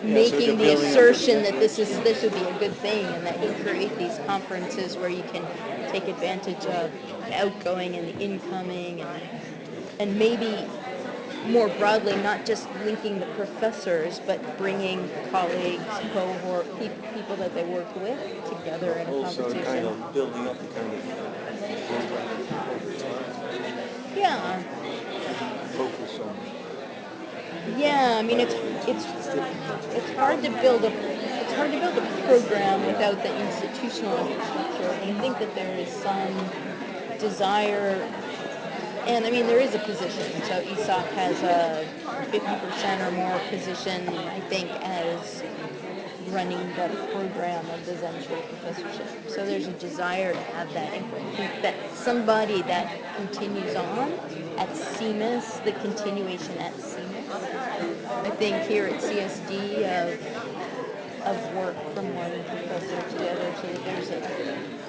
making the assertion that this would be a good thing, and that you create these conferences where you can take advantage of the outgoing and the incoming, and maybe more broadly, not just linking the professors, but bringing colleagues, cohort, people that they work with together in a Also competition. kind of building up the kind of program over time. Yeah. Focus on. Yeah, I mean it's hard to build a program without the institutional infrastructure, and I think that there is some desire. And I mean, there is a position. So ESOC has a 50% or more position, I think, as running the program of the Zennström professorship. So there's a desire to have that somebody that continues on at CEMUS, the continuation at CEMUS. I think here at CSD of work from one professor to the other, so that there's a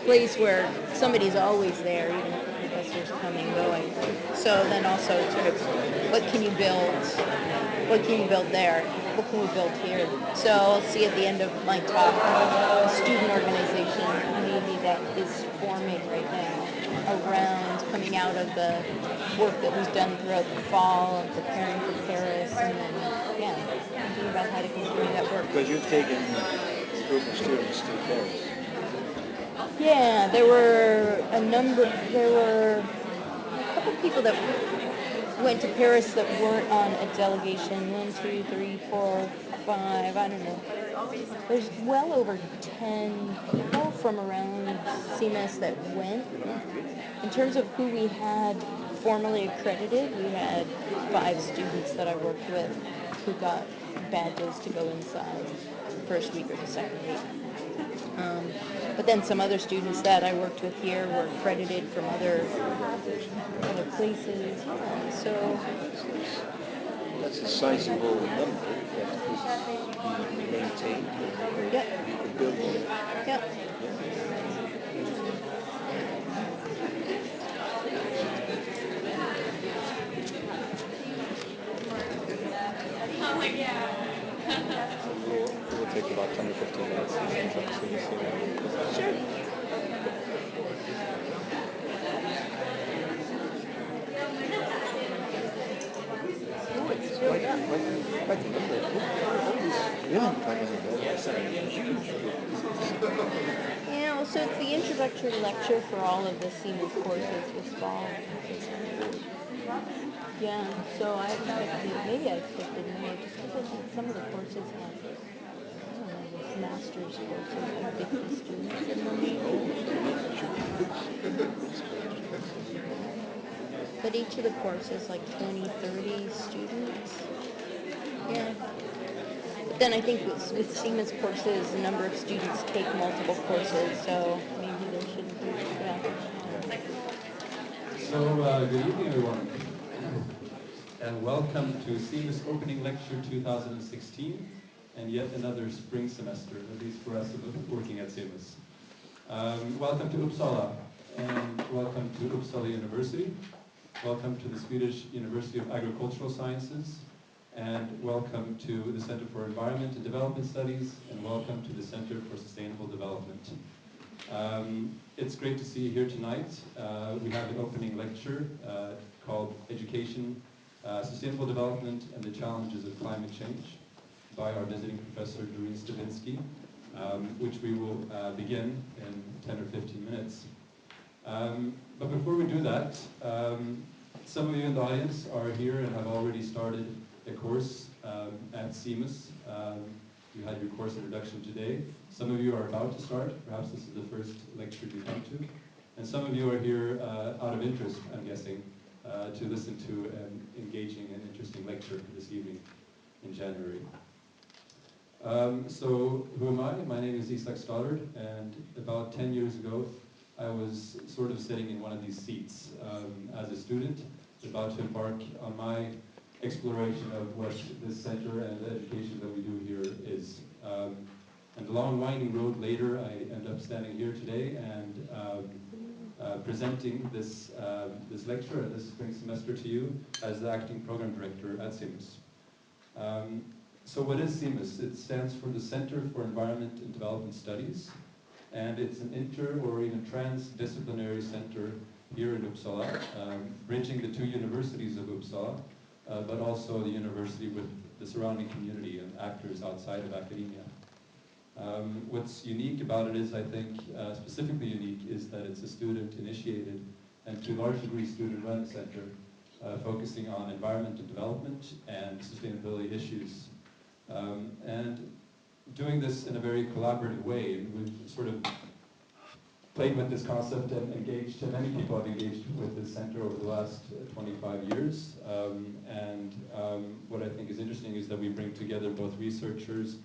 place where somebody's always there, even if the professor's coming and going. So then also sort of, what can you build? What can you build there? What can we build here? So I'll see at the end of my talk a student organization maybe that is forming right now around coming out of the work that we've done throughout the fall and preparing for Paris, and then thinking about how to continue that work. Because you've taken a group of students to Paris. Yeah, there were a couple people that went to Paris that weren't on a delegation. 1, 2, 3, 4, 5, I don't know. There's well over 10 people from around CEMUS that went. In terms of who we had formally accredited, we had 5 students that I worked with who got badges to go inside the first week or the second week. But then some other students that I worked with here were accredited from other places. Yeah, so that's a sizable number that could be maintained. Yep. You could build on it. Yep. We'll take about 10 or 15 minutes and then try to see that. Sure. Oh, it's filled up. Quite a number. All these women coming in. Yes, huge. Yeah, so it's the introductory lecture for all of the CEMUS courses this fall. Yeah, so I expected more, just because I think some of the courses have, I don't know, this master's courses with 50 students in them. But each of the courses like 20, 30 students. Yeah. But then I think with CEMUS courses, the number of students take multiple courses, so maybe there shouldn't be, So, good evening, everyone, and welcome to CEMUS Opening Lecture 2016, and yet another spring semester, at least for us working at CEMUS. Welcome to Uppsala, and welcome to Uppsala University. Welcome to the Swedish University of Agricultural Sciences, and welcome to the Center for Environment and Development Studies, and welcome to the Center for Sustainable Development. It's great to see you here tonight. We have an opening lecture called Education, Sustainable Development and the Challenges of Climate Change by our visiting professor, Doreen Stabinsky, which we will begin in 10 or 15 minutes. But before we do that, some of you in the audience are here and have already started a course at CEMUS. You had your course introduction today. Some of you are about to start. Perhaps this is the first lecture you come to. And some of you are here out of interest, I'm guessing, to listen to an engaging and interesting lecture this evening in January. So who am I? My name is Isak Stoddard, and about 10 years ago, I was sort of sitting in one of these seats as a student, about to embark on my exploration of what this center and the education that we do here is. And the long winding road later, I end up standing here today and presenting this lecture and this spring semester to you as the acting program director at CEMUS. So what is CEMUS? It stands for the Center for Environment and Development Studies, and it's an inter or even transdisciplinary center here in Uppsala, bridging the two universities of Uppsala, but also the university with the surrounding community and actors outside of academia. What's unique about it is, I think, specifically unique, is that it's a student-initiated and to a large degree student-run center, focusing on environment and development and sustainability issues. And doing this in a very collaborative way. We've sort of played with this concept and engaged, and many people have engaged with this center over the last 25 years. What I think is interesting is that we bring together both researchers,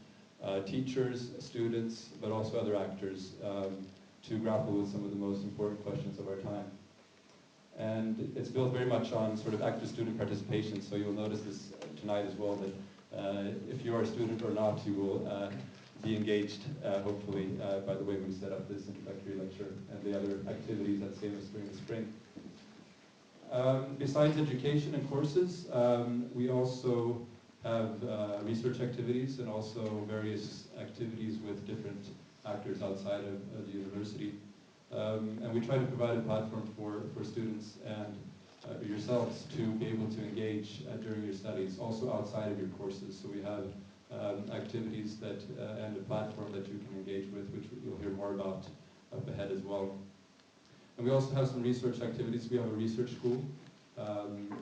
teachers, students, but also other actors to grapple with some of the most important questions of our time. And it's built very much on sort of active student participation, so you'll notice this tonight as well, that if you are a student or not, you will be engaged, hopefully, by the way we set up this introductory lecture and the other activities at CEMUS during the spring. Besides education and courses, we also have research activities and also various activities with different actors outside of the university. And we try to provide a platform for students and yourselves to be able to engage during your studies, also outside of your courses. So we have activities that and a platform that you can engage with, which you'll hear more about up ahead as well. And we also have some research activities. We have a research school,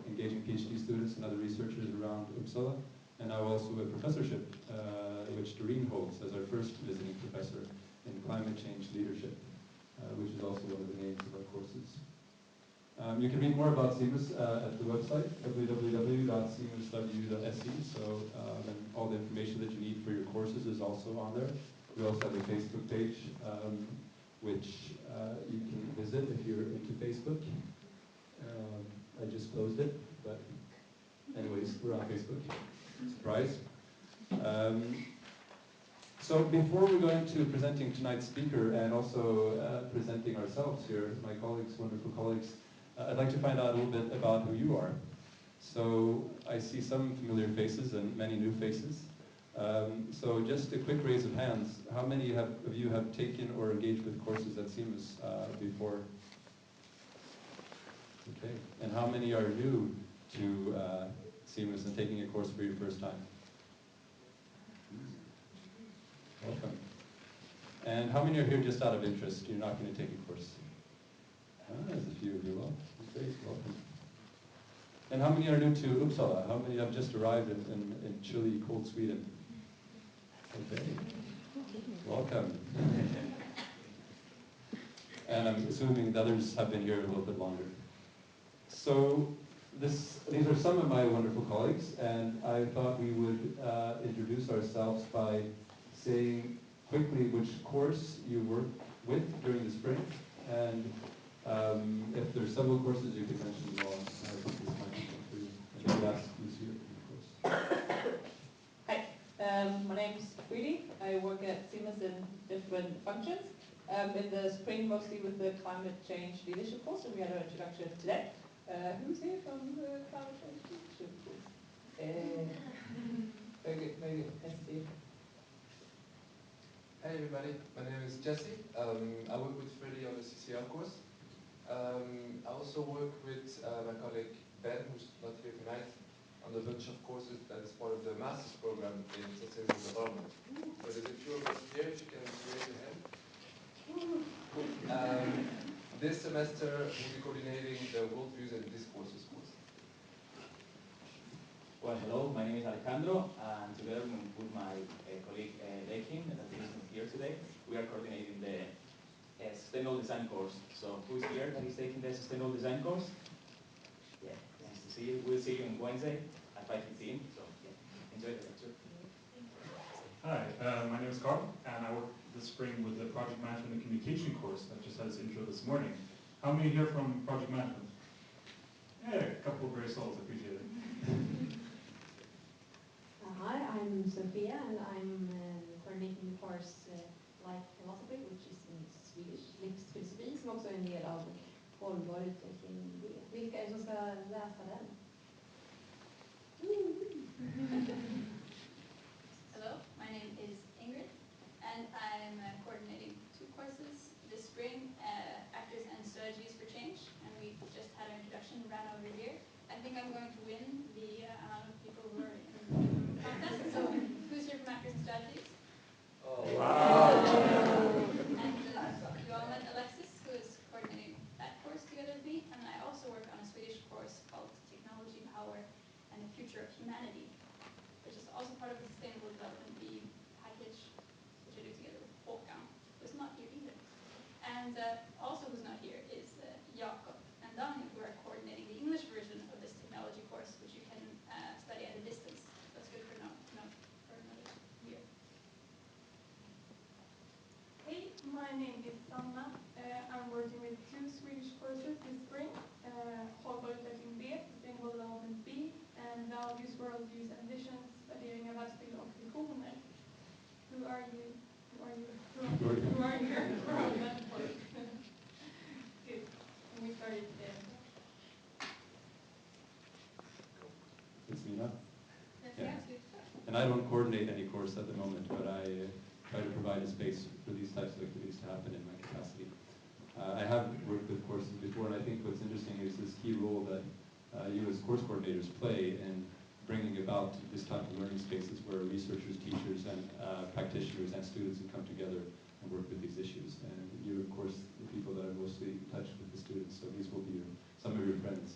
engaging PhD students and other researchers around Uppsala, and now also a professorship, which Doreen holds as our first visiting professor in climate change leadership, which is also one of the names of our courses. You can read more about CEMUS at the website, www.cemus.u.se, so all the information that you need for your courses is also on there. We also have a Facebook page, which you can visit if you're into Facebook. I just closed it, but anyways, we're on Facebook. Surprise. So before we go into presenting tonight's speaker and also presenting ourselves here, my colleagues, wonderful colleagues, I'd like to find out a little bit about who you are. So I see some familiar faces and many new faces. So just a quick raise of hands. How many of you have taken or engaged with courses at CEMUS before? Okay. And how many are new to CEMUS and taking a course for your first time? Welcome. And how many are here just out of interest? You're not going to take a course? There's a few of you. Well, great. Welcome. And how many are new to Uppsala? How many have just arrived in chilly, cold Sweden? Okay. Welcome. And I'm assuming the others have been here a little bit longer. So these are some of my wonderful colleagues, and I thought we would introduce ourselves by saying quickly which course you work with during the spring, and if there's several courses you could mention as well. I think this might be fun for you. And maybe ask Lucia for the course. Hi, my name is Tweety. I work at CEMUS in different functions. In the spring, mostly with the climate change leadership course, and we had our introduction today. Who's here from the climate change leadership course? Very good, very good. Nice to see you. Hey everybody, my name is Jesse. I work with Freddie on the CCL course. I also work with my colleague Ben, who's not here tonight, on a bunch of courses that is part of the master's program in sustainable development. So there's a few of us here, if you can raise your hand. This semester we'll be coordinating the Worldviews and Discourses course. Well, hello, my name is Alejandro, and together with my colleague Lekin, that is here today, we are coordinating the Sustainable Design course. So who is here that is taking the Sustainable Design course? Yeah, nice to see you. We'll see you on Wednesday at 5:15. So yeah, enjoy the lecture. Hi, my name is Carl, and I work this spring with the Project Management and Communication course that just had its intro this morning. How many here from Project Management? Yeah, a couple of brave souls, appreciate it. Hi, I'm Sophia, and I'm coordinating the course Life Philosophy, which is in Swedish, livsfilosofi, som också är en del av hållbar utveckling. Vilka är det som ska läsa den? My name is Sanna. I'm working with 2 Swedish courses this spring. Hållbar utveckling B, Sustainable Development B, and Values, Worldviews and Visions, värdering av världsbild och visioner. Who are you? Who are you? Who are you? Good. Can we start it there? It's me now. Yes, Yeah. yes, please. And I don't coordinate any course at the moment, but I try to provide a space for these types of activities to happen in my capacity. I have worked with courses before, and I think what's interesting is this key role that you as course coordinators play in bringing about this type of learning spaces where researchers, teachers, and practitioners and students can come together and work with these issues. And you, of course, the people that are mostly in touch with the students, so these will be some of your friends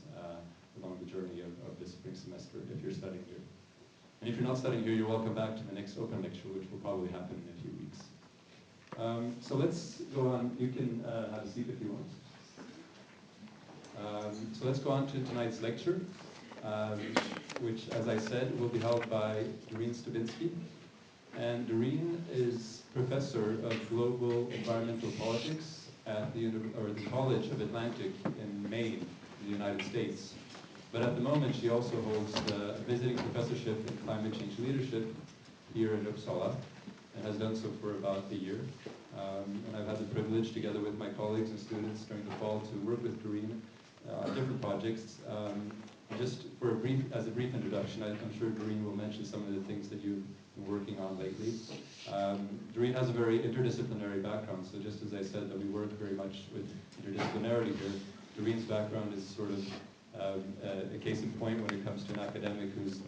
along the journey of this spring semester if you're studying here. And if you're not studying here, you're welcome back to the next open lecture, which will probably happen in a few weeks. So let's go on. You can have a seat if you want. So let's go on to tonight's lecture, which, as I said, will be held by Doreen Stabinsky. And Doreen is Professor of Global Environmental Politics at the College of Atlantic in Maine, in the United States. But at the moment, she also holds the visiting professorship in climate change leadership here in Uppsala, and has done so for about a year. And I've had the privilege, together with my colleagues and students during the fall, to work with Doreen on different projects. Just for as a brief introduction, I'm sure Doreen will mention some of the things that you've been working on lately. Doreen has a very interdisciplinary background, so just as I said that we work very much with interdisciplinarity here, Doreen's background is sort of a case in point when it comes to an academic who's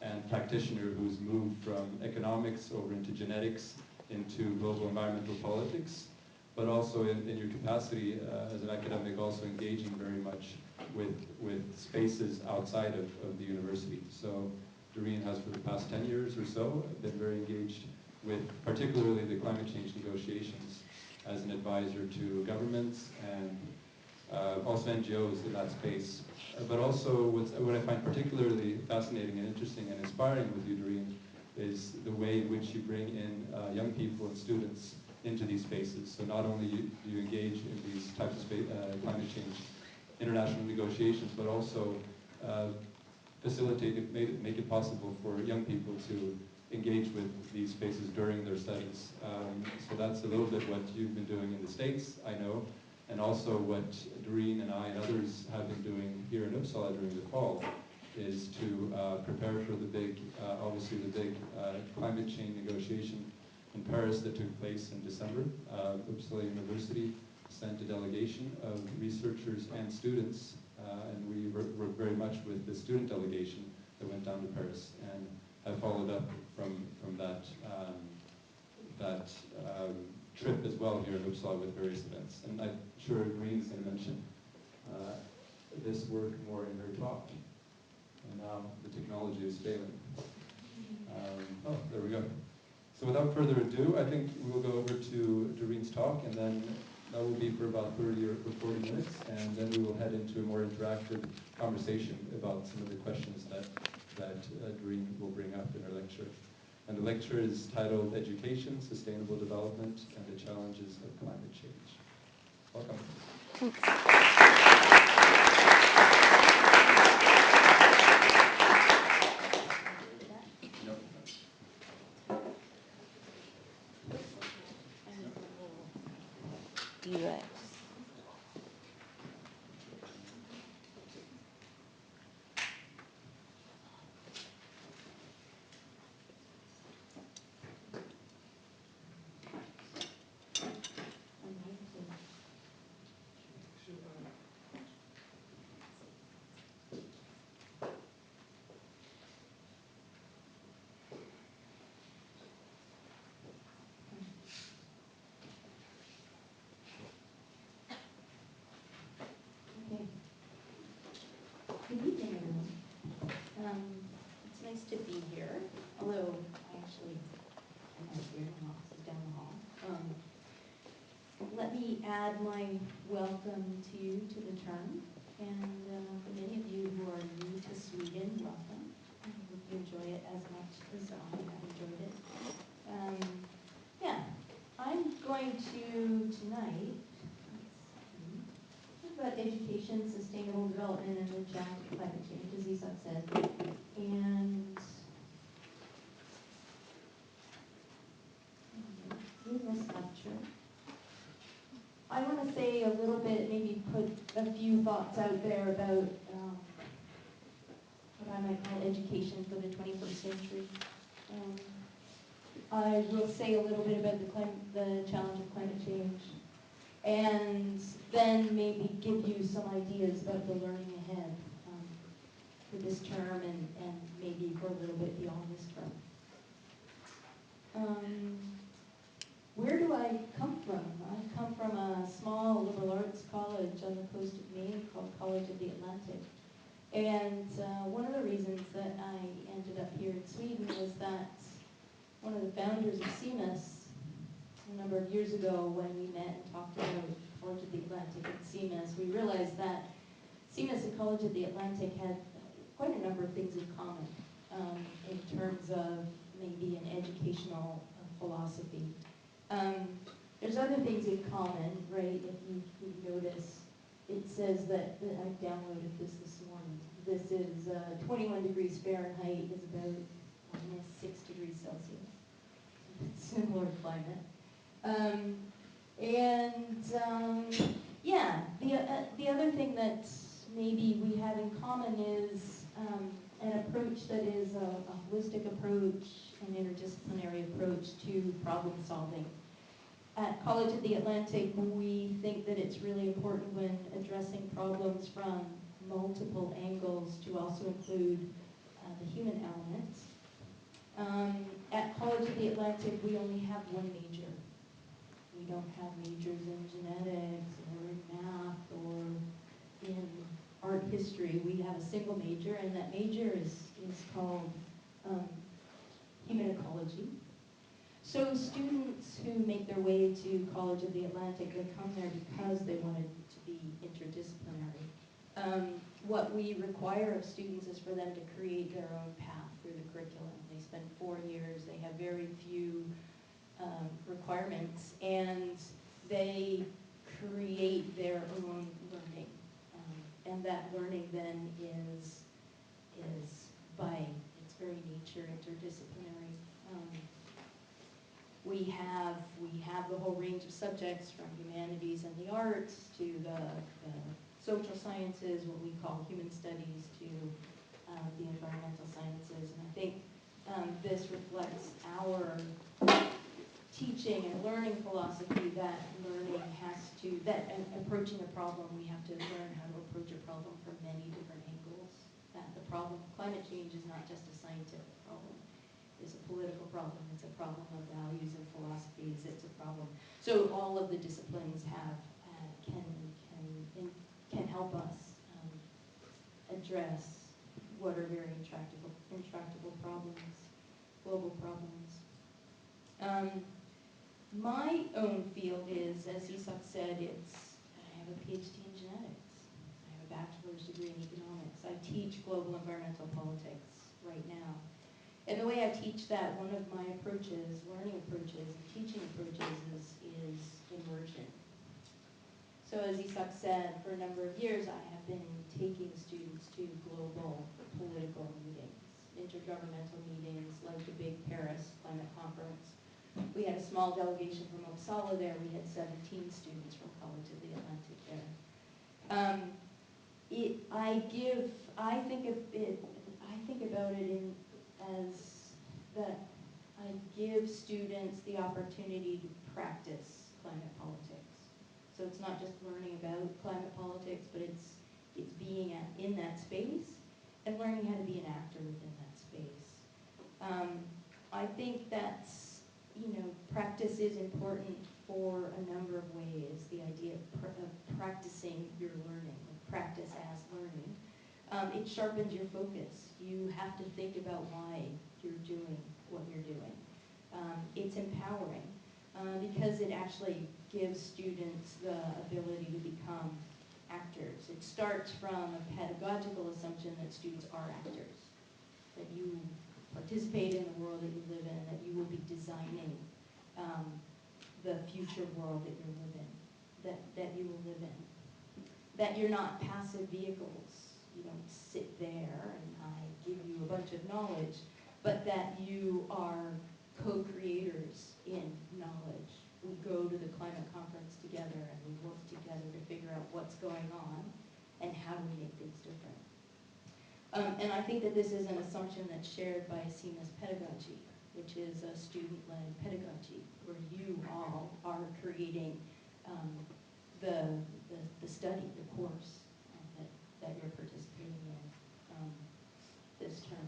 and practitioner who's moved from economics over into genetics, into global environmental politics, but also in your capacity as an academic, also engaging very much with spaces outside of the university. So Doreen has, for the past 10 years or so, been very engaged with particularly the climate change negotiations as an advisor to governments and also NGOs in that space. But also what I find particularly fascinating and interesting and inspiring with you, Doreen, is the way in which you bring in young people and students into these spaces. So not only do you engage in these types of climate change international negotiations, but also facilitate it, make it possible for young people to engage with these spaces during their studies. So that's a little bit what you've been doing in the States, I know, and also what Doreen and I and others have been doing here in Uppsala during the fall is to prepare for the big, obviously the big climate change negotiation in Paris that took place in December. Uppsala University sent a delegation of researchers and students, and we worked very much with the student delegation that went down to Paris and have followed up from that trip as well here in Uppsala with various events. And I'm sure Doreen is going to mention this work more in her talk. And now the technology is failing. Oh, there we go. So without further ado, I think we'll go over to Doreen's talk, and then that will be for about 30 or 40 minutes, and then we will head into a more interactive conversation about some of the questions that Doreen will bring up in her lecture. And the lecture is titled Education, Sustainable Development, and the Challenges of Climate Change. Welcome. Yes. Good evening, everyone. It's nice to be here, although I actually am not here, my office is down the hall. Let me add my welcome to you to the term, and for many of you who are new to Sweden, welcome. I hope you enjoy it as much as I have enjoyed it. going to tonight talk about education, sustainable development, and the challenge of climate change, as Isak said. And in this lecture, I want to say a little bit, maybe put a few thoughts out there about what I might call education for the 21st century. I will say a little bit about the challenge of climate change, and then maybe give you some ideas about the learning ahead for this term and maybe for a little bit beyond this term. Where do I come from? I come from a small liberal arts college on the coast of Maine called College of the Atlantic. And one of the reasons that I ended up here in Sweden was that one of the founders of CEMUS, a number of years ago when we met and talked about College of the Atlantic and CEMUS, we realized that CEMUS and College of the Atlantic had quite a number of things in common in terms of maybe an educational philosophy. There's other things in common, right? If you notice, it says that I downloaded this morning. This is 21 degrees Fahrenheit is about -6 degrees Celsius. Similar climate. Yeah, the other thing that maybe we have in common is an approach that is a holistic approach, an interdisciplinary approach to problem solving. At College of the Atlantic, we think that it's really important when addressing problems from multiple angles to also include the human element. At College of the Atlantic, we only have one major. We don't have majors in genetics or in math or in art history. We have a single major, and that major is called human ecology. So students who make their way to College of the Atlantic, they come there because they wanted to be interdisciplinary. What we require of students is for them to create their own path through the curriculum. They spend 4 years, they have very few requirements, and they create their own learning. And that learning then is by its very nature interdisciplinary. We have the whole range of subjects from humanities and the arts to the social sciences, what we call human studies, to the environmental sciences. And I think this reflects our teaching and learning philosophy that approaching a problem, we have to learn how to approach a problem from many different angles. That the problem of climate change is not just a scientific problem. It's a political problem. It's a problem of values and philosophies. It's a problem. So all of the disciplines can help us address what are very intractable problems, global problems. My own field is, as Isak said, I have a PhD in genetics. I have a bachelor's degree in economics. I teach global environmental politics right now. And the way I teach that, one of my approaches, learning approaches, and teaching approaches is immersion. So as Isak said, for a number of years I have been taking students to global political meetings, intergovernmental meetings like the big Paris climate conference. We had a small delegation from Uppsala there. We had 17 students from College of the Atlantic there. I think about it as that I give students the opportunity to practice climate politics. So it's not just learning about climate politics, but it's being in that space and learning how to be an actor within that space. I think that's, practice is important for a number of ways. The idea of practicing your learning, practice as learning. It sharpens your focus. You have to think about why you're doing what you're doing. It's empowering because it actually gives students the ability to become actors. It starts from a pedagogical assumption that students are actors, that you participate in the world that you live in, that you will be designing the future world that you're living, that you will live in. That you're not passive vehicles. You don't sit there and I give you a bunch of knowledge, but that you are co-creators in knowledge. We go to the climate conference together and we work together to figure out what's going on and how do we make things different. And I think that this is an assumption that's shared by CEMUS pedagogy, which is a student-led pedagogy, where you all are creating the study, the course that you're participating in this term.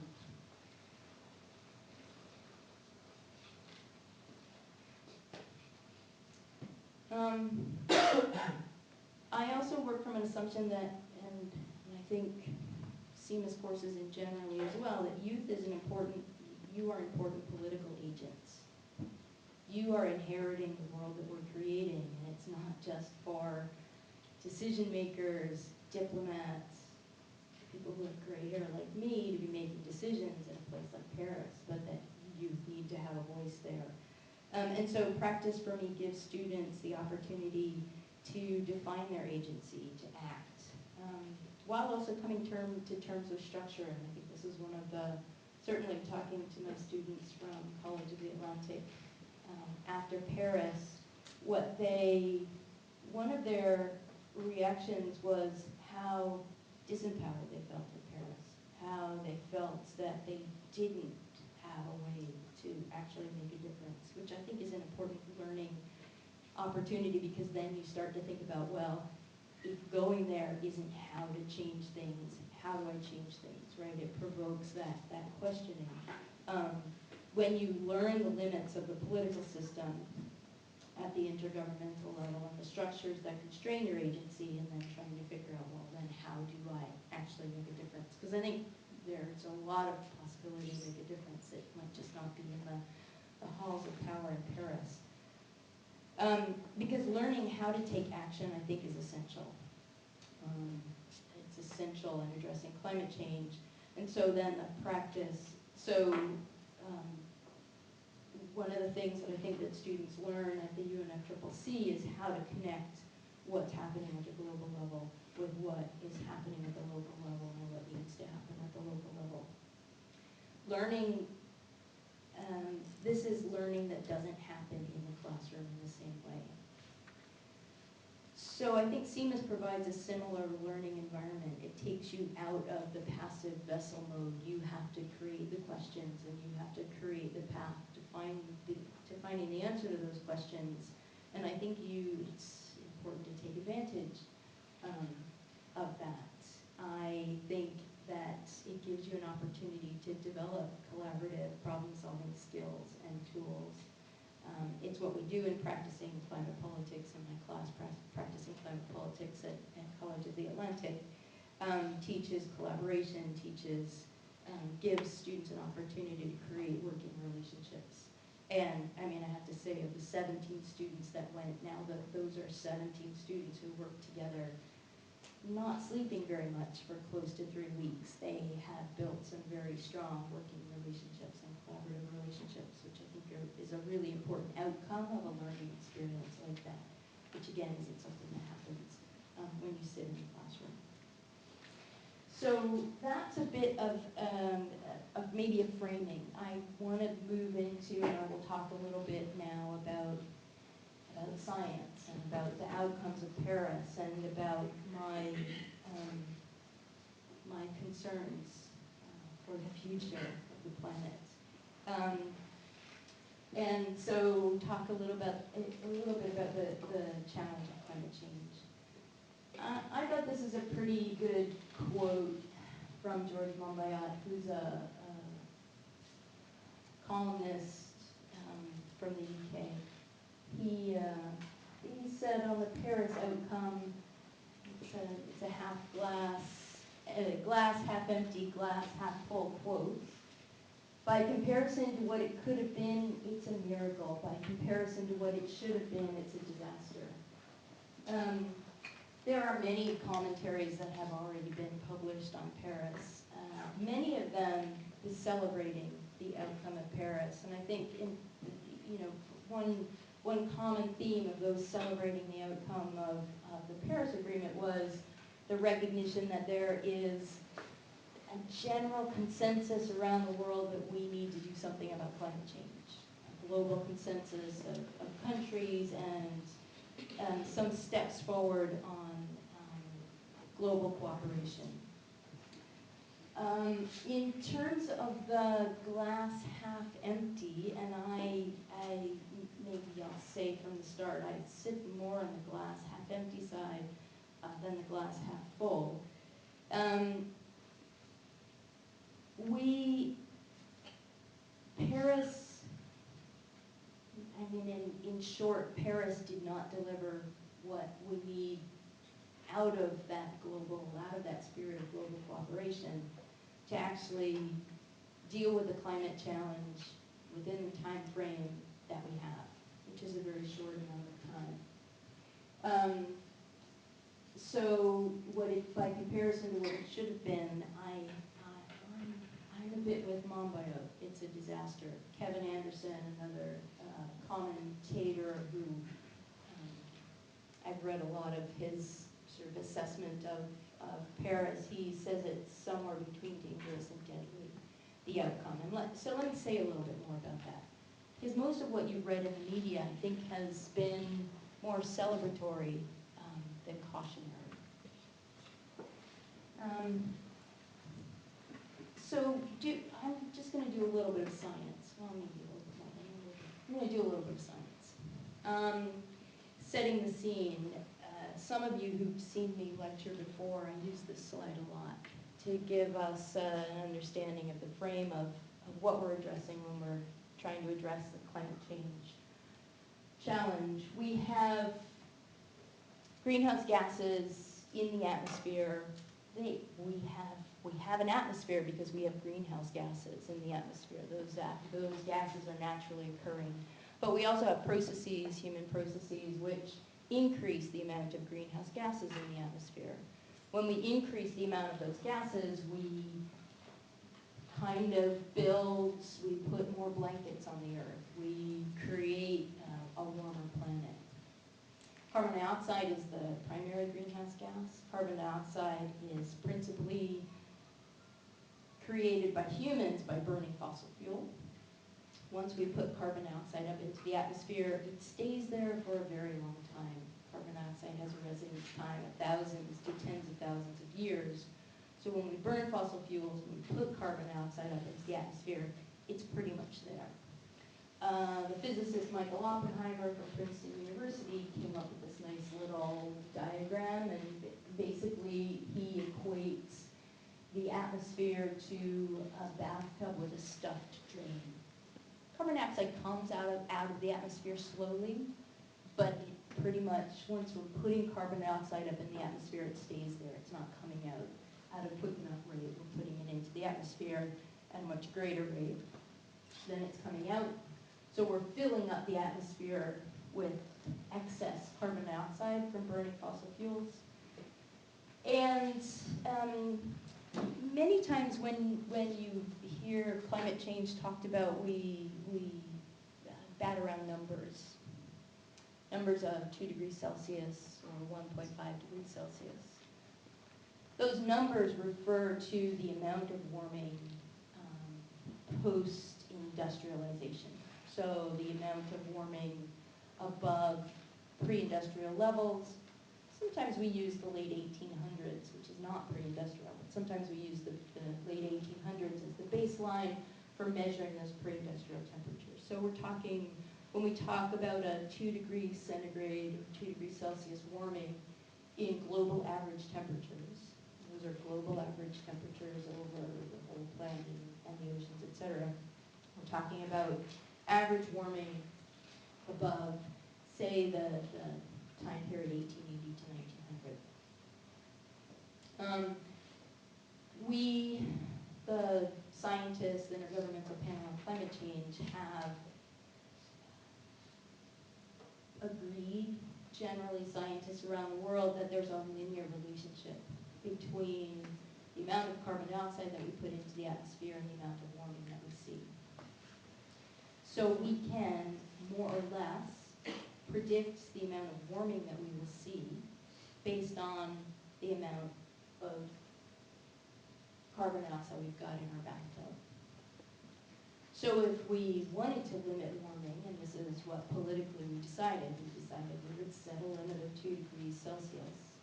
I also work from an assumption that, and I think CEMUS courses in generally as well, that youth is you are important political agents. You are inheriting the world that we're creating, and it's not just for decision makers, diplomats, people who have gray hair like me to be making decisions in a place like Paris, but that youth need to have a voice there. And so practice for me gives students the opportunity to define their agency, to act, while also coming to terms with structure. And I think this is one of the, certainly talking to my students from College of the Atlantic after Paris, one of their reactions was how disempowered they felt in Paris, how they felt that they didn't have a way to actually make a difference, which I think is an important learning opportunity, because then you start to think about, well, if going there isn't how to change things, how do I change things, right? It provokes that questioning. When you learn the limits of the political system at the intergovernmental level and the structures that constrain your agency, and then trying to figure out, well, then how do I actually make a difference? Because I think there's a lot of possibility to make a difference. It might just not be in the halls of power in Paris. Because learning how to take action, I think, is essential. It's essential in addressing climate change. And so then the practice, one of the things that I think that students learn at the UNFCCC is how to connect what's happening at the global level with what is happening at the local level and what needs to happen at the local level. Learning, this is learning that doesn't happen in the classroom in the same way. So I think CEMUS provides a similar learning environment. It takes you out of the passive vessel mode. You have to create the questions, and you have to create the path to finding the answer to those questions. And I think it's important to take advantage of that. I think that it gives you an opportunity to develop collaborative problem-solving skills and tools. It's what we do in practicing climate politics in my class, practicing climate politics at College of the Atlantic. Teaches collaboration, gives students an opportunity to create working relationships. And I mean, I have to say, of the 17 students that went, now those are 17 students who work together, not sleeping very much for close to 3 weeks. They have built some very strong working relationships and collaborative relationships, which I think is a really important outcome of a learning experience like that, which again isn't something that happens when you sit in the classroom. So that's a bit of maybe a framing. I want to move into, and I will talk a little bit now about science and about the outcomes of Paris and about my concerns for the future of the planet. And so talk a little bit about the challenge of climate change. I thought this is a pretty good quote from George Monbiot, who's a columnist from the UK. He said on the Paris outcome, it's a glass half empty, glass half full quote. By comparison to what it could have been, it's a miracle. By comparison to what it should have been, it's a disaster. There are many commentaries that have already been published on Paris. Many of them is celebrating the outcome of Paris, and I think one one common theme of those celebrating the outcome of the Paris Agreement was the recognition that there is a general consensus around the world that we need to do something about climate change. A global consensus of countries and some steps forward on global cooperation. In terms of the glass half empty, and maybe I'll say from the start, I sit more on the glass half empty side than the glass half full. Paris, in short, Paris did not deliver what we need out of that spirit of global cooperation to actually deal with the climate challenge within the time frame that we have, which is a very short amount of time. So by comparison to what it should have been, I'm a bit with Monbiot. It's a disaster. Kevin Anderson, another commentator who I've read a lot of his sort of assessment of Paris, he says it's somewhere between dangerous and deadly, the outcome. So let me say a little bit more about that. Because most of what you've read in the media, I think, has been more celebratory than cautionary. I'm just going to do a little bit of science. Well, maybe a little bit more. I'm going to do a little bit of science. Setting the scene. Some of you who've seen me lecture before, I use this slide a lot to give us an understanding of the frame of what we're addressing when we're trying to address the climate change challenge. We have greenhouse gases in the atmosphere. We have an atmosphere because we have greenhouse gases in the atmosphere. Those gases are naturally occurring. But we also have processes, human processes, which increase the amount of greenhouse gases in the atmosphere. When we increase the amount of those gases, we kind of we put more blankets on the earth. We create a warmer planet. Carbon dioxide is the primary greenhouse gas. Carbon dioxide is principally created by humans by burning fossil fuel. Once we put carbon dioxide up into the atmosphere, it stays there for a very long time. Carbon dioxide has a residence time of thousands to tens of thousands of years. So when we burn fossil fuels, when we put carbon dioxide up into the atmosphere, it's pretty much there. The physicist Michael Oppenheimer from Princeton University came up with this nice little diagram, and basically he equates the atmosphere to a bathtub with a stuffed drain. Carbon dioxide comes out of the atmosphere slowly, but it pretty much, once we're putting carbon dioxide up in the atmosphere, it stays there. It's not coming out at a quick enough rate. We're putting it into the atmosphere at a much greater rate than it's coming out. So we're filling up the atmosphere with excess carbon dioxide from burning fossil fuels. And many times when you hear climate change talked about, we bat around numbers. Numbers of 2 degrees Celsius or 1.5 degrees Celsius. Those numbers refer to the amount of warming post-industrialization. So the amount of warming above pre-industrial levels. Sometimes we use the late 1800s, which is not pre-industrial, but sometimes we use the late 1800s as the baseline for measuring those pre-industrial temperatures. So we're talking, when we talk about a 2 degrees centigrade or 2 degrees Celsius warming in global average temperatures, those are global average temperatures over the whole planet and the oceans, etc. We're talking about average warming above, say, the time period 1880 to 1900. We, the scientists, the Intergovernmental Panel on Climate Change, have agreed, generally scientists around the world, that there's a linear relationship between the amount of carbon dioxide that we put into the atmosphere and the amount of warming that we see. So we can, more or less, predicts the amount of warming that we will see based on the amount of carbon dioxide we've got in our bathtub. So if we wanted to limit warming, and this is what politically we decided we would set a limit of 2 degrees Celsius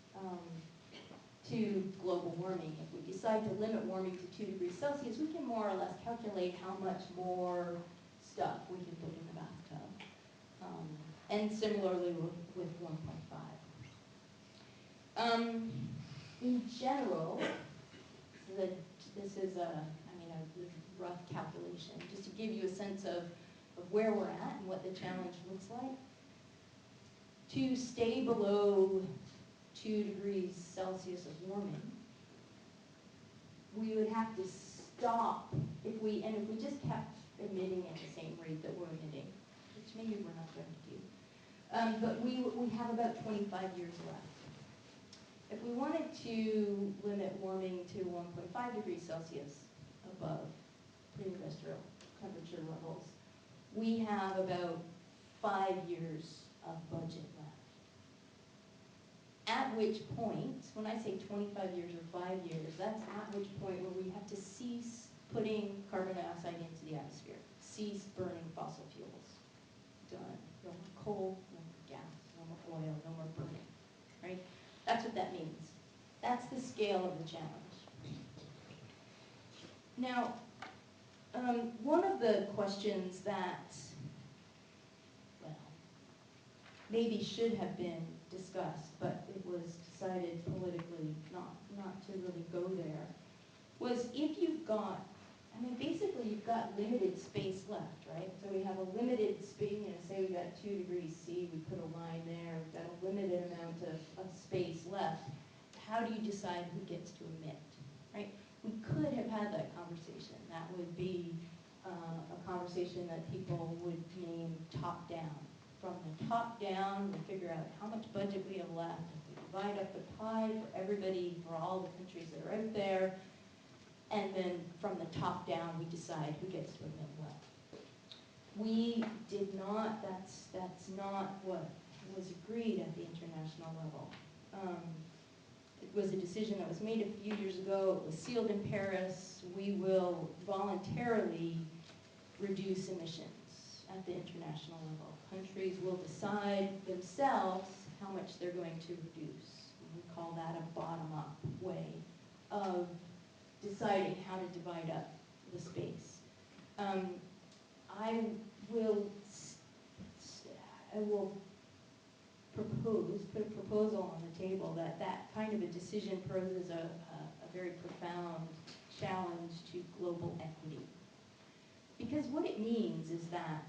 to global warming. If we decide to limit warming to 2 degrees Celsius, we can more or less calculate how much more stuff we can put in the bathtub. And similarly with 1.5. In general, this is a rough calculation, just to give you a sense of where we're at and what the challenge looks like. To stay below 2 degrees Celsius of warming, we would have to stop if we just kept emitting at the same rate that we're emitting, which maybe we're not going to do. But we have about 25 years left. If we wanted to limit warming to 1.5 degrees Celsius above pre-industrial temperature levels, we have about 5 years of budget left. At which point, when I say 25 years or 5 years, that's at which point where we have to cease putting carbon dioxide into the atmosphere, cease burning fossil fuels. Done. No more coal, no more gas, no more oil, no more burning, right? That's what that means. That's the scale of the challenge. Now, one of the questions that, well, maybe should have been discussed, but it was decided politically not to really go there, was if you've got, basically you've got limited space left, right? So we have a limited space, say we've got 2 degrees C, we put a line there, we've got a limited amount of space left. How do you decide who gets to emit, right? We could have had that conversation. That would be a conversation that people would name top-down. From the top down, we figure out how much budget we have left. We divide up the pie for everybody, for all the countries that are out there. And then from the top down, we decide who gets to emit what. We did not, that's not what was agreed at the international level. It was a decision that was made a few years ago. It was sealed in Paris. We will voluntarily reduce emissions at the international level. Countries will decide themselves how much they're going to reduce. We call that a bottom-up way of deciding how to divide up the space. I will put a proposal on the table that kind of a decision poses a very profound challenge to global equity. Because what it means is that,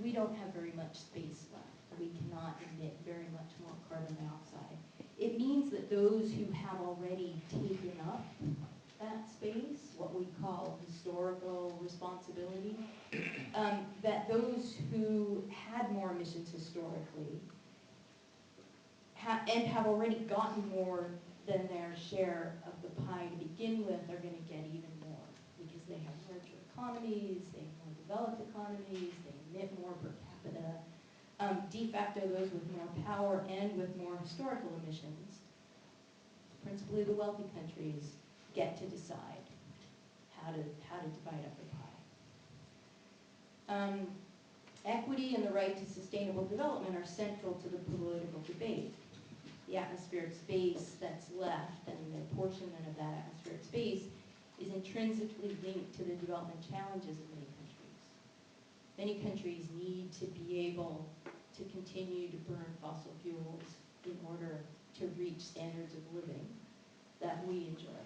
we don't have very much space left. We cannot emit very much more carbon dioxide. It means that those who have already taken up that space, what we call historical responsibility, that those who had more emissions historically and have already gotten more than their share of the pie to begin with are going to get even more because they have larger economies, they have more developed economies, they emit more per capita. De facto, those with more power and with more historical emissions, principally the wealthy countries, get to decide how to divide up the pie. Equity and the right to sustainable development are central to the political debate. The atmospheric space that's left and the apportionment of that atmospheric space is intrinsically linked to the development challenges of many countries. Many countries need to be able to continue to burn fossil fuels in order to reach standards of living that we enjoy.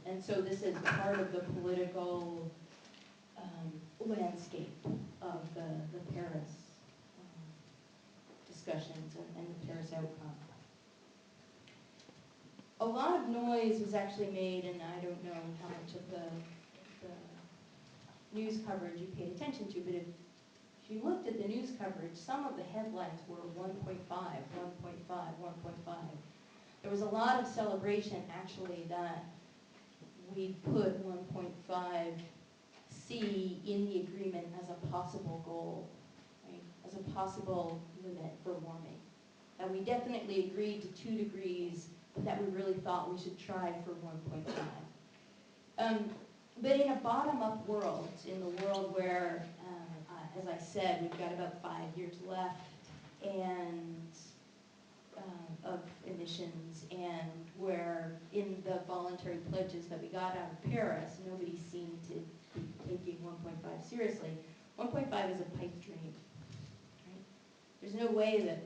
And so this is part of the political landscape of the Paris discussions and the Paris outcome. A lot of noise was actually made, and I don't know how much of the news coverage you paid attention to, but if you looked at the news coverage, some of the headlines were 1.5, 1.5, 1.5. There was a lot of celebration, actually, that we put 1.5C in the agreement as a possible goal, right? As was a possible limit for warming. And we definitely agreed to 2 degrees, but that we really thought we should try for 1.5. But in a bottom-up world, in the world where, as I said, we've got about 5 years left and of emissions, and where in the voluntary pledges that we got out of Paris, nobody seemed to be taking 1.5 seriously. 1.5 is a pipe dream. Right? There's no way that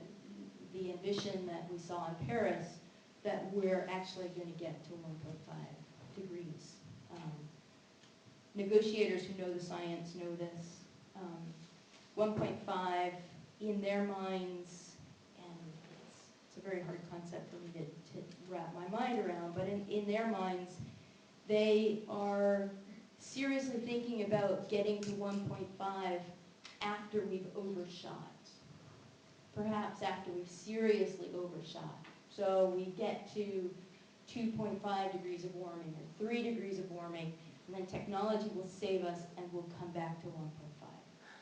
the ambition that we saw in Paris that we're actually going to get to 1.5 degrees. Negotiators who know the science know this. 1.5 in their minds, and it's a very hard concept for me to wrap my mind around, but in their minds, they are seriously thinking about getting to 1.5 after we've overshot. Perhaps after we've seriously overshot. So we get to 2.5 degrees of warming or 3 degrees of warming, and then technology will save us and we'll come back to 1.5,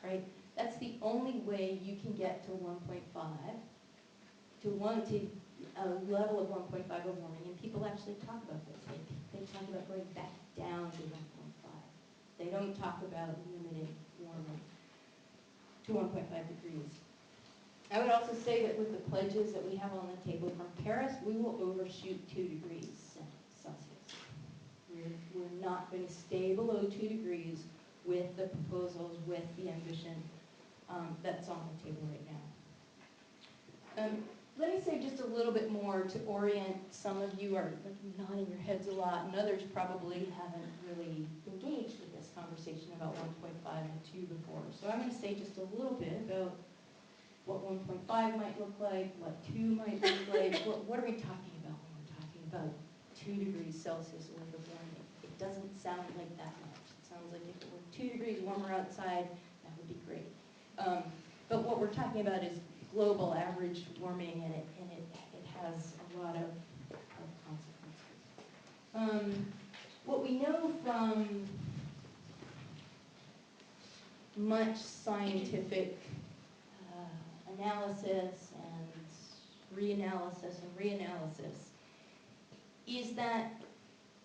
right? That's the only way you can get to 1.5, to a level of 1.5 of warming, and people actually talk about this. They talk about going back down to 1.5. They don't talk about limiting warming to 1.5 degrees. I would also say that with the pledges that we have on the table from Paris, we will overshoot 2 degrees Celsius. We're not going to stay below 2 degrees with the proposals, with the ambition that's on the table right now. Let me say just a little bit more to orient. Some of you are nodding your heads a lot, and others probably haven't really engaged with this conversation about 1.5 and 2 before. So I'm going to say just a little bit about what 1.5 might look like, what 2 might look like. What are we talking about when we're talking about 2 degrees Celsius worth of warming? It doesn't sound like that much. It sounds like if it were 2 degrees warmer outside, that would be great. But what we're talking about is global average warming, and it has a lot of consequences. What we know from much scientific analysis and reanalysis is that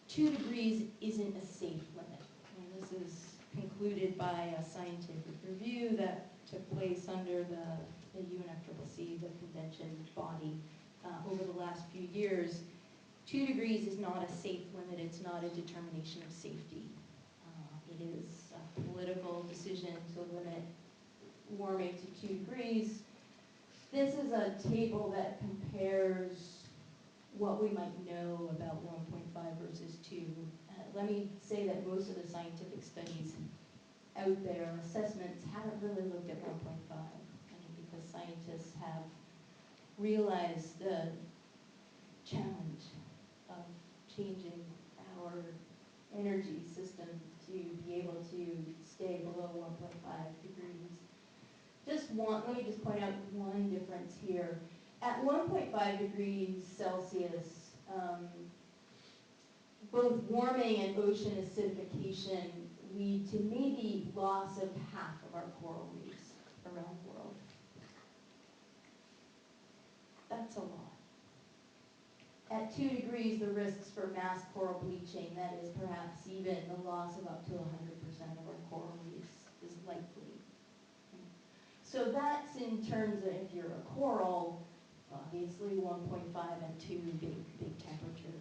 2 degrees isn't a safe limit. And this is concluded by a scientific review that took place under the UNFCCC, the convention body, over the last few years. 2 degrees is not a safe limit. It's not a determination of safety. It is a political decision to limit warming to 2 degrees. This is a table that compares what we might know about 1.5 versus 2. Let me say that most of the scientific studies out there, assessments, haven't really looked at 1.5. Because scientists have realized the challenge of changing our energy system to be able to stay below 1.5 degrees. Let me just point out one difference here. At 1.5 degrees Celsius, both warming and ocean acidification lead to maybe loss of half of our coral reefs around the world. That's a lot. At 2 degrees, the risks for mass coral bleaching, that is perhaps even the loss of up to 100% of our coral reefs, is likely. So that's in terms of if you're a coral, obviously 1.5 and 2, big temperature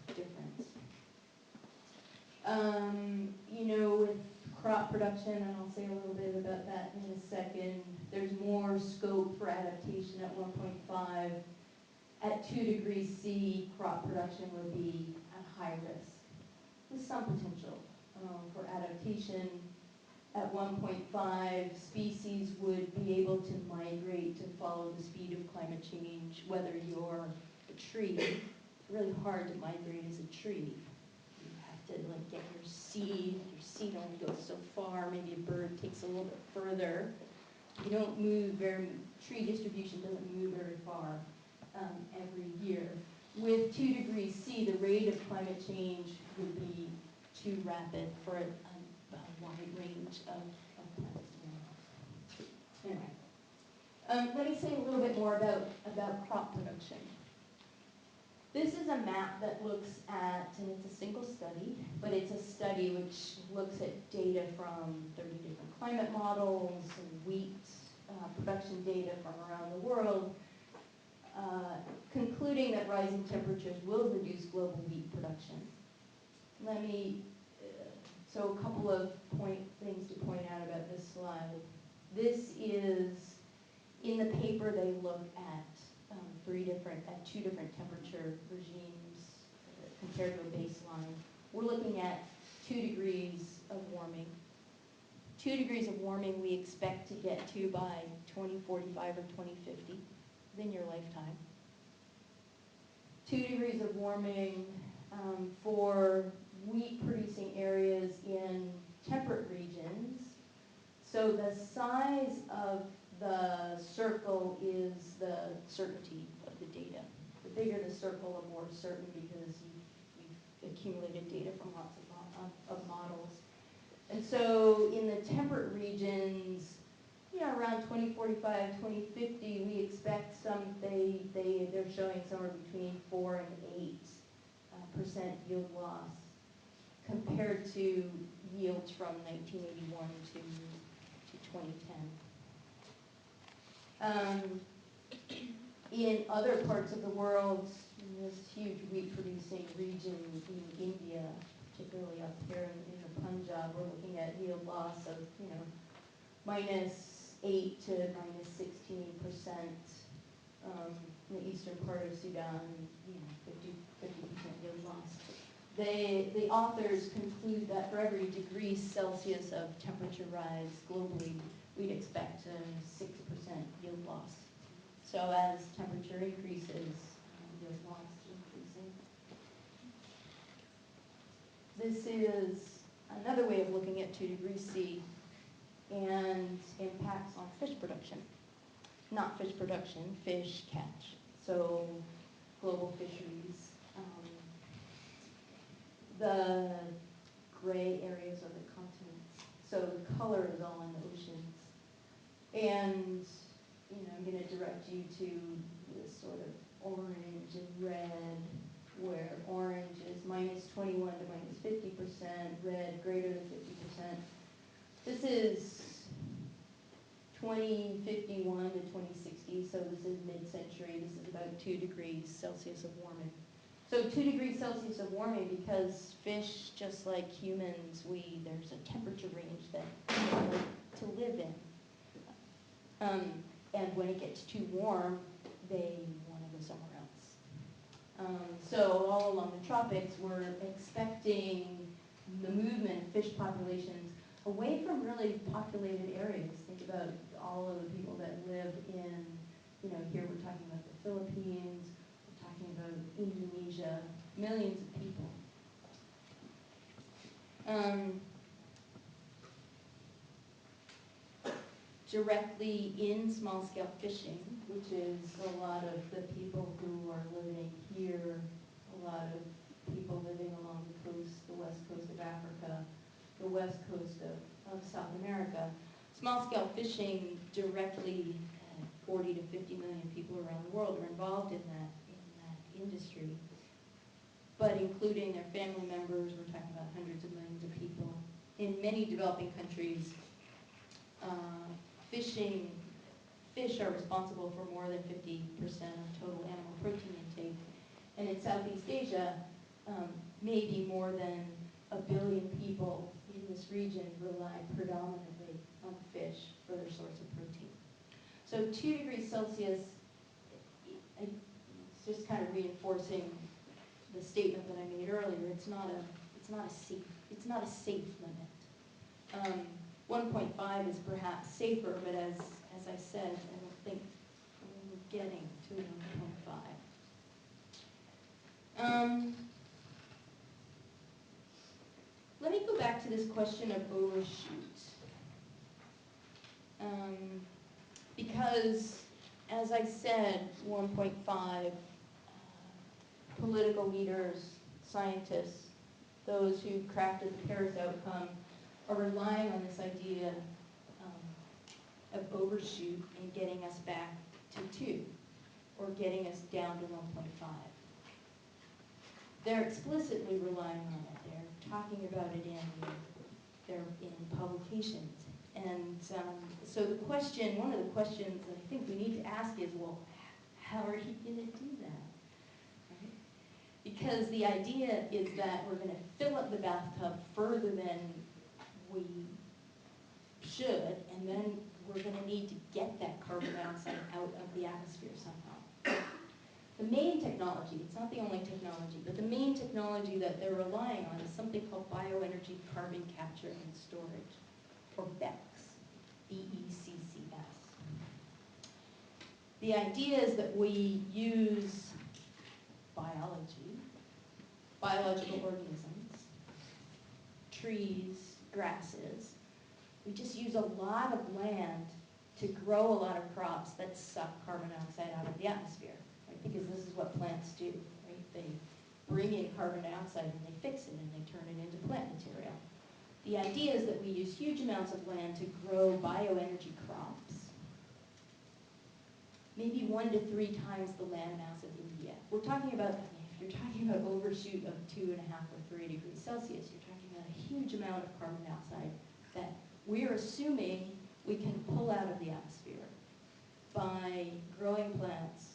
difference. With crop production, and I'll say a little bit about that in a second, there's more scope for adaptation at 1.5. At 2 degrees C, crop production would be at high risk, with some potential for adaptation. At 1.5, species would be able to migrate to follow the speed of climate change, whether you're a tree. It's really hard to migrate as a tree. You have to get your seed. Your seed only goes so far. Maybe a bird takes a little bit further. You don't move tree distribution doesn't move very far every year. With 2 degrees C, the rate of climate change would be too rapid for a wide range of plants. Anyway, Let me say a little bit more about crop production. This is a map that looks at, and it's a single study, but it's a study which looks at data from 30 different climate models and wheat production data from around the world, concluding that rising temperatures will reduce global wheat production. So a couple of things to point out about this slide. This is, in the paper they look at two different temperature regimes compared to a baseline. We're looking at 2 degrees of warming. 2 degrees of warming we expect to get to by 2045 or 2050, within your lifetime. 2 degrees of warming for wheat-producing areas in temperate regions. So the size of the circle is the certainty of the data. The bigger the circle, the more certain, because you've accumulated data from lots of models. And so in the temperate regions, around 2045, 2050, we expect they're showing somewhere between 4 and 8% yield loss compared to yields from 1981 to 2010. In other parts of the world, in this huge wheat-producing region in India, particularly up here in the Punjab, we're looking at yield loss of -8 to -16%. In the eastern part of Sudan, 50% yield loss. The authors conclude that for every degree Celsius of temperature rise globally, we'd expect a 6% yield loss. So as temperature increases, yield loss is increasing. This is another way of looking at 2 degrees C and impacts on fish production. Not fish production, fish catch. So global fisheries. The gray areas are the continents. So the color is all in the oceans. And I'm going to direct you to this sort of orange and red, where orange is -21 to -50%, red greater than 50%. This is 2051 to 2060, so this is mid-century. This is about 2 degrees Celsius of warming. So 2 degrees Celsius of warming, because fish, just like humans, there's a temperature range that we like to live in. And when it gets too warm, they want to go somewhere else. So all along the tropics, we're expecting the movement of fish populations away from really populated areas. Think about all of the people that live in, here we're talking about the Philippines, we're talking about Indonesia, millions of people. Directly in small-scale fishing, which is a lot of the people who are living here, a lot of people living along the coast, the west coast of Africa, the west coast of South America. Small-scale fishing directly, 40 to 50 million people around the world are involved in that industry. But including their family members, we're talking about hundreds of millions of people. In many developing countries, fish are responsible for more than 50% of total animal protein intake. And in Southeast Asia, maybe more than 1 billion people in this region rely predominantly on fish for their source of protein. So 2 degrees Celsius, it's just kind of reinforcing the statement that I made earlier. It's not a safe limit. 1.5 is perhaps safer, but as I said, I don't think we're getting to 1.5. Let me go back to this question of overshoot. Because, as I said, 1.5, political leaders, scientists, those who crafted the Paris outcome, are relying on this idea of overshoot in getting us back to 2, or getting us down to 1.5. They're explicitly relying on it. They're talking about it in publications. And so the question, one of the questions that I think we need to ask is, well, how are you going to do that? Right? Because the idea is that we're going to fill up the bathtub further than we should, and then we're going to need to get that carbon dioxide out of the atmosphere somehow. The main technology, it's not the only technology, but the main technology that they're relying on is something called bioenergy carbon capture and storage, or BECCS, B-E-C-C-S. The idea is that we use biology, biological organisms, trees, grasses. We just use a lot of land to grow a lot of crops that suck carbon dioxide out of the atmosphere. Because this is what plants do, right? They bring in carbon dioxide and they fix it and they turn it into plant material. The idea is that we use huge amounts of land to grow bioenergy crops, maybe 1 to 3 times the land mass of India. We're talking about, if you're talking about overshoot of 2.5 or 3 degrees Celsius, you're talking about a huge amount of carbon dioxide that we're assuming we can pull out of the atmosphere by growing plants,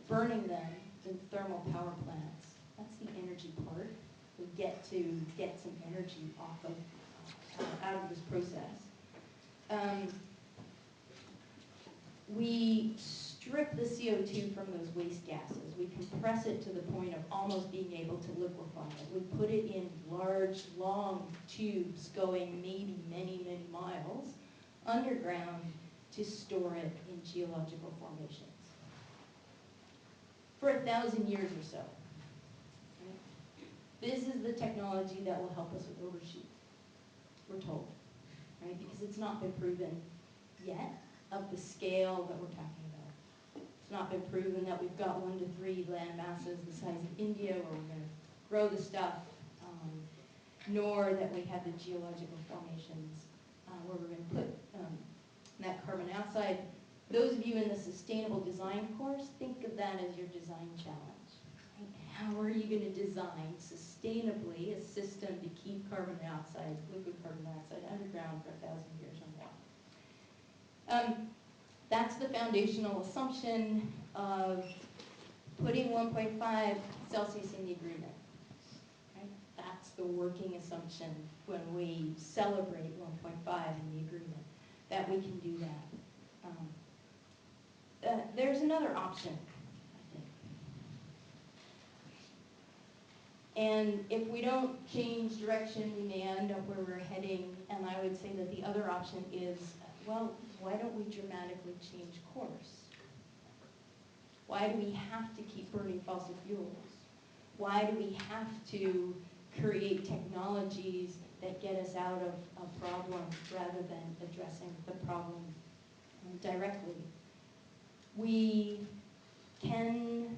burning them in thermal power plants. That's the energy part. We get to get some energy off of, out of this process. We strip the CO2 from those waste gases. We compress it to the point of almost being able to liquefy it. We put it in large, long tubes going maybe many, many miles underground to store it in geological formations for 1,000 years or so. Right? This is the technology that will help us with overshoot, we're told, right? Because it's not been proven yet of the scale that we're talking about. It's not been proven that we've got 1 to 3 land masses the size of India where we're going to grow the stuff, nor that we have the geological formations where we're going to put that carbon dioxide. Those of you in the sustainable design course, think of that as your design challenge. Right? How are you going to design sustainably a system to keep carbon dioxide, liquid carbon dioxide, underground for 1,000 years or more? That's the foundational assumption of putting 1.5 Celsius in the agreement. Right? That's the working assumption when we celebrate 1.5 in the agreement, that we can do that. There's another option, I think. And if we don't change direction, we may end up where we're heading. And I would say that the other option is, well, why don't we dramatically change course? Why do we have to keep burning fossil fuels? Why do we have to create technologies that get us out of a problem rather than addressing the problem directly? We can,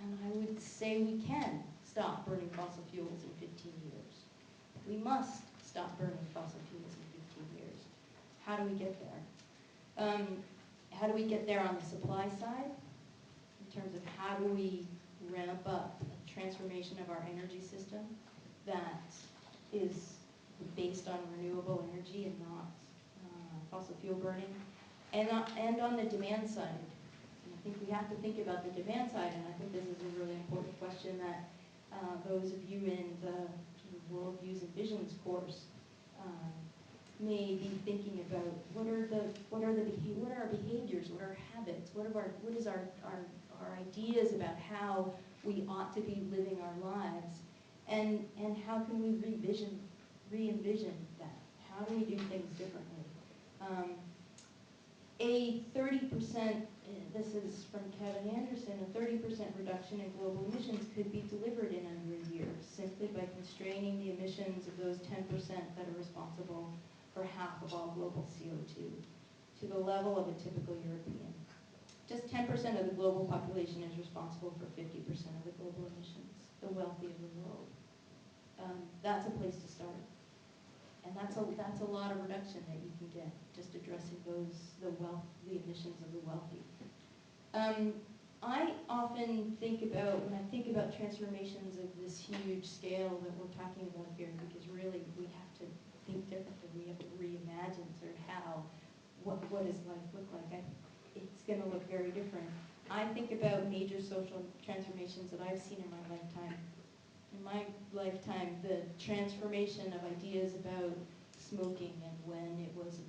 and I would say we can, stop burning fossil fuels in 15 years. We must stop burning fossil fuels in 15 years. How do we get there? How do we get there on the supply side? In terms of how do we ramp up a transformation of our energy system that is based on renewable energy and not fossil fuel burning? And on the demand side, I think we have to think about the demand side, and I think this is a really important question that those of you in the Worldviews and Visions course may be thinking about. What are our behaviors? What are our habits? What is our ideas about how we ought to be living our lives, and how can we re-envision that? How do we do things differently? A 30%, this is from Kevin Anderson, a 30% reduction in global emissions could be delivered in under a year simply by constraining the emissions of those 10% that are responsible for half of all global CO2 to the level of a typical European. Just 10% of the global population is responsible for 50% of the global emissions, the wealthy of the world. That's a place to start. And that's a lot of reduction that you can get, just addressing the emissions of the wealthy. I often think about, when I think about transformations of this huge scale that we're talking about here, because really we have to think differently, we have to reimagine sort of what does life look like? It's going to look very different. I think about major social transformations that I've seen in my lifetime. In my lifetime, the transformation of ideas about smoking and when it was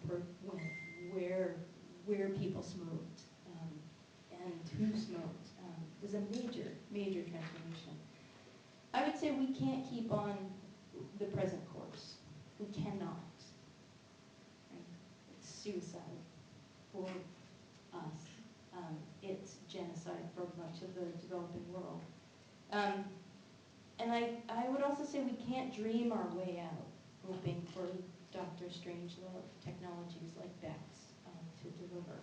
where people smoked and who smoked is a major, major transformation. I would say we can't keep on the present course. We cannot. Right? It's suicide for us. It's genocide for much of the developing world. And I would also say we can't dream our way out, hoping for Dr. Strangelove technologies like Beck's to deliver.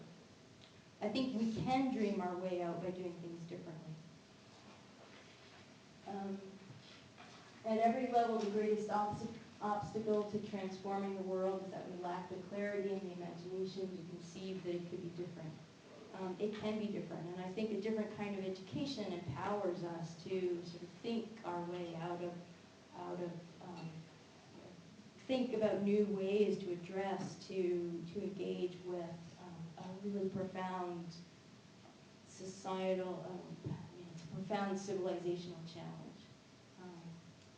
I think we can dream our way out by doing things differently. At every level, the greatest obstacle to transforming the world is that we lack the clarity and the imagination to conceive that it could be different. It can be different, and I think a different kind of education empowers us to sort of think our way out of think about new ways to address, to engage with a really profound societal, it's a profound civilizational challenge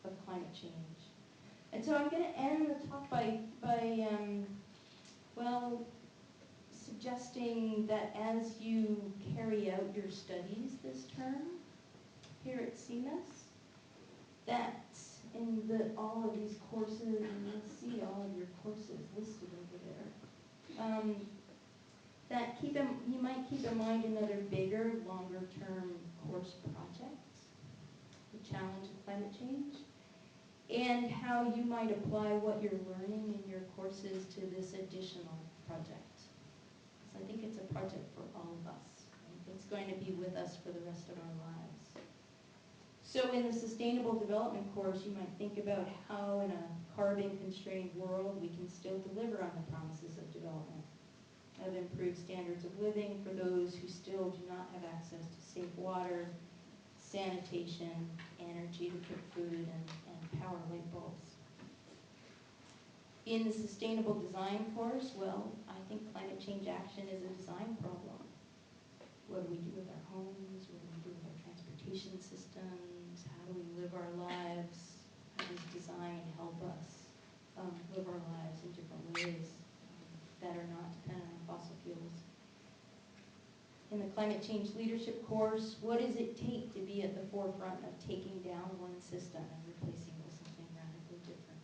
of climate change. And so I'm going to end the talk by suggesting that as you carry out your studies this term here at CEMUS, that in all of these courses, and you'll see all of your courses listed over there, that you might keep in mind another bigger, longer-term course project, the challenge of climate change, and how you might apply what you're learning in your courses to this additional project. So I think it's a project for all of us. Right? It's going to be with us for the rest of our lives. So in the Sustainable Development course, you might think about how in a carbon-constrained world we can still deliver on the promises of development, of improved standards of living for those who still do not have access to safe water, sanitation, energy to cook food, and power light bulbs. In the Sustainable Design course, well, I think climate change action is a design problem. What do we do with our homes? What do we do with our transportation systems? How do we live our lives? How does design help us live our lives in different ways that are not dependent on fossil fuels? In the Climate Change Leadership course, what does it take to be at the forefront of taking down one system and replacing it with something radically different?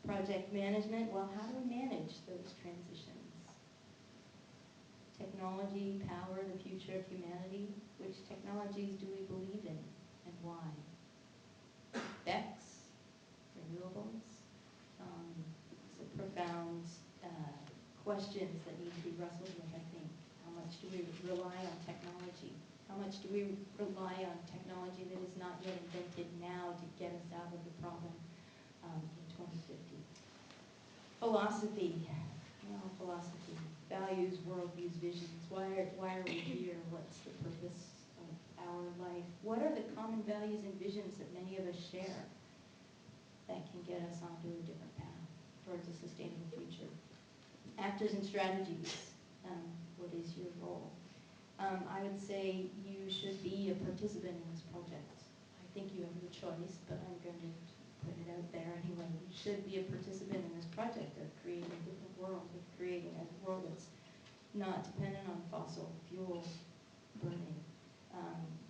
Project management, well, how do we manage those transitions? Technology, power, the future of humanity. Which technologies do we believe in and why? BECCS, renewables. It's a profound questions that need to be wrestled with, I think. How much do we rely on technology? How much do we rely on technology that is not yet invented now to get us out of the problem in 2050? Philosophy. Well, philosophy. Values, worldviews, visions. Why are we here? What's the purpose of our life? What are the common values and visions that many of us share that can get us onto a different path towards a sustainable future? Actors and strategies. What is your role? I would say you should be a participant in this project. I think you have the choice, but I'm going to put it out there anyway. You should be a participant in this project of creating a different world, of creating a world that's not dependent on fossil fuel burning.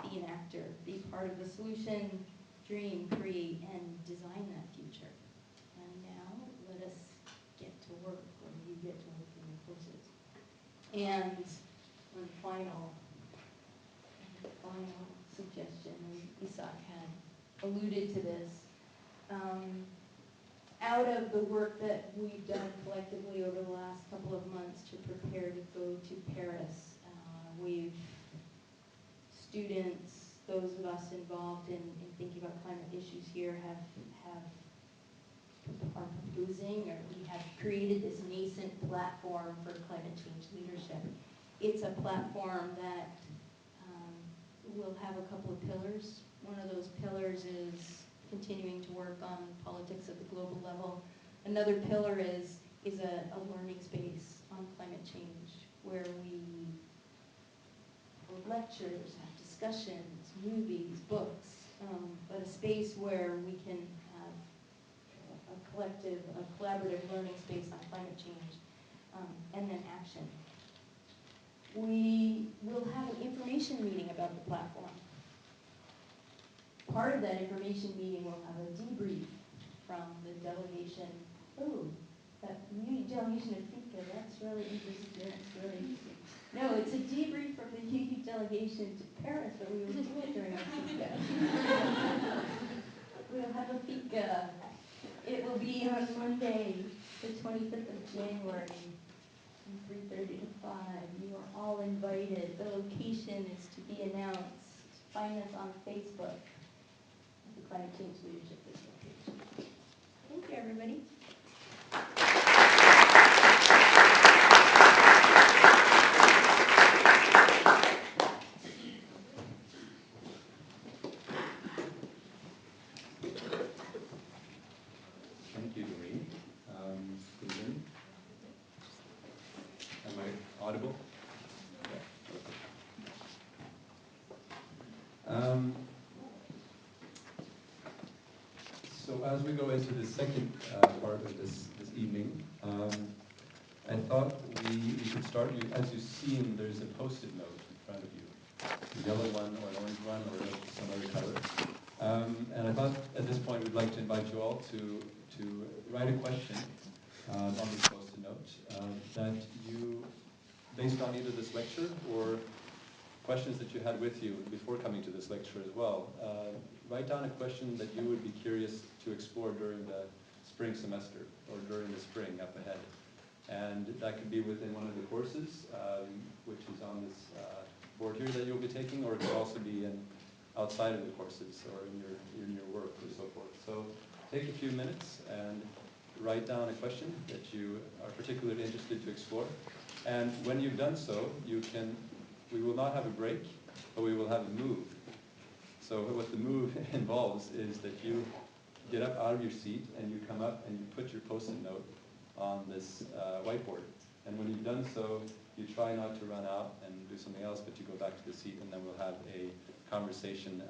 Be an actor, be part of the solution, dream, create, and design that future. And now let us get to work, or you get to work in your courses. And one final suggestion, Isak had alluded to this. Out of the work that we've done collectively over the last couple of months to prepare to go to Paris, students, those of us involved in thinking about climate issues here have are proposing, or we have created this nascent platform for climate change leadership. It's a platform that will have a couple of pillars. One of those pillars is continuing to work on politics at the global level. Another pillar is a learning space on climate change, where we hold lectures, have discussions, movies, books, but a space where we can have a collaborative learning space on climate change, and then action. We will have an information meeting about the platform. Part of that information meeting will have a debrief from the delegation. Oh, that delegation of FICA, that's really interesting. That's really interesting. No, it's a debrief from the UU delegation to Paris, but we will do it during our FICA. We'll have a FICA. It will be on Monday, the 25th of January, from 3:30 to 5. You are all invited. The location is to be announced. Find us on Facebook. The Climate Change Leadership is location. Thank you, everybody. Thank you, Doreen. Can you hear me? Am I audible? So as we go into the second part of this evening, I thought we could start. As you've seen, there's a post-it note in front of you, a yellow one or an orange one or some other color. And I thought at this point we'd like to invite you all to write a question on this post-it note that you, based on either this lecture or questions that you had with you before coming to this lecture as well. Write down a question that you would be curious to explore during the spring semester or during the spring up ahead. And that could be within one of the courses, which is on this board here that you'll be taking, or it could also be outside of the courses or in your work or so forth. So take a few minutes and write down a question that you are particularly interested to explore. And when you've done so, we will not have a break, but we will have a move. So what the move involves is that you get up out of your seat and you come up and you put your post-it note on this whiteboard. And when you've done so, you try not to run out and do something else, but you go back to the seat, and then we'll have a conversation,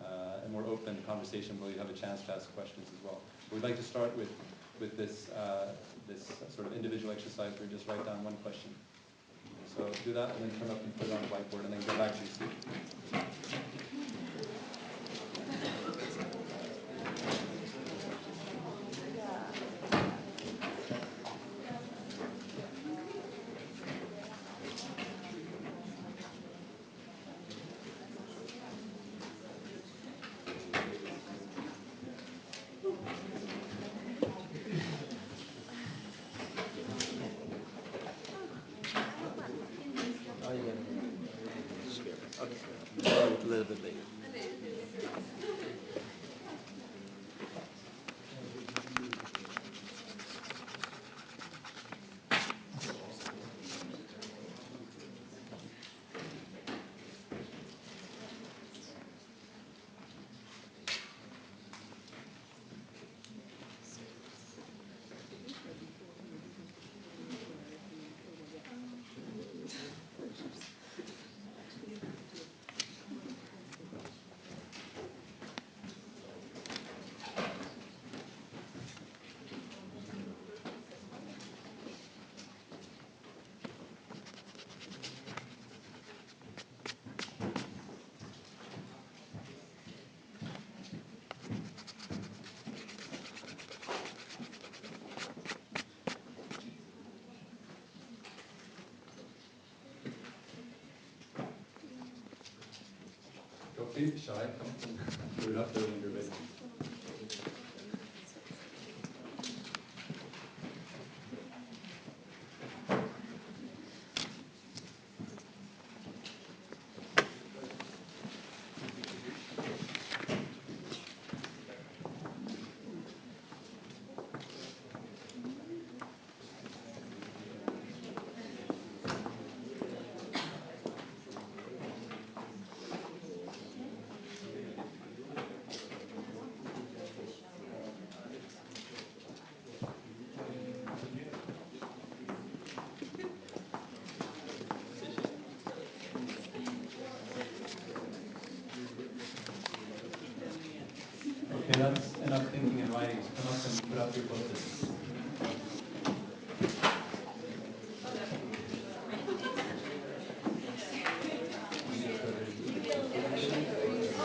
a more open conversation where you have a chance to ask questions as well. We'd like to start with this sort of individual exercise where you just write down one question. So do that and then come up and put it on the whiteboard and then go back to your seat. A little bit later. Don't be shy, come and put it up there when you're ready. Okay, that's enough thinking and writing. So come up and put up your post-its.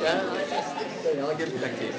Yeah, I'll give it back to you.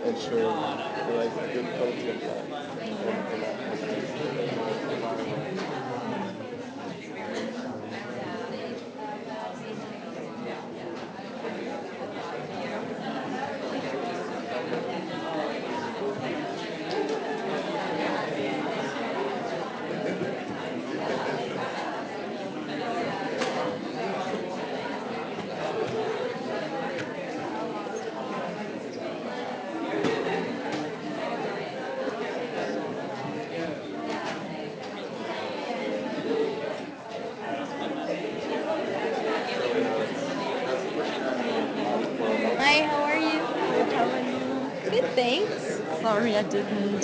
Ensure like a good quality of life. Hi, how are you? Good, how are you? Good, thanks. Sorry I didn't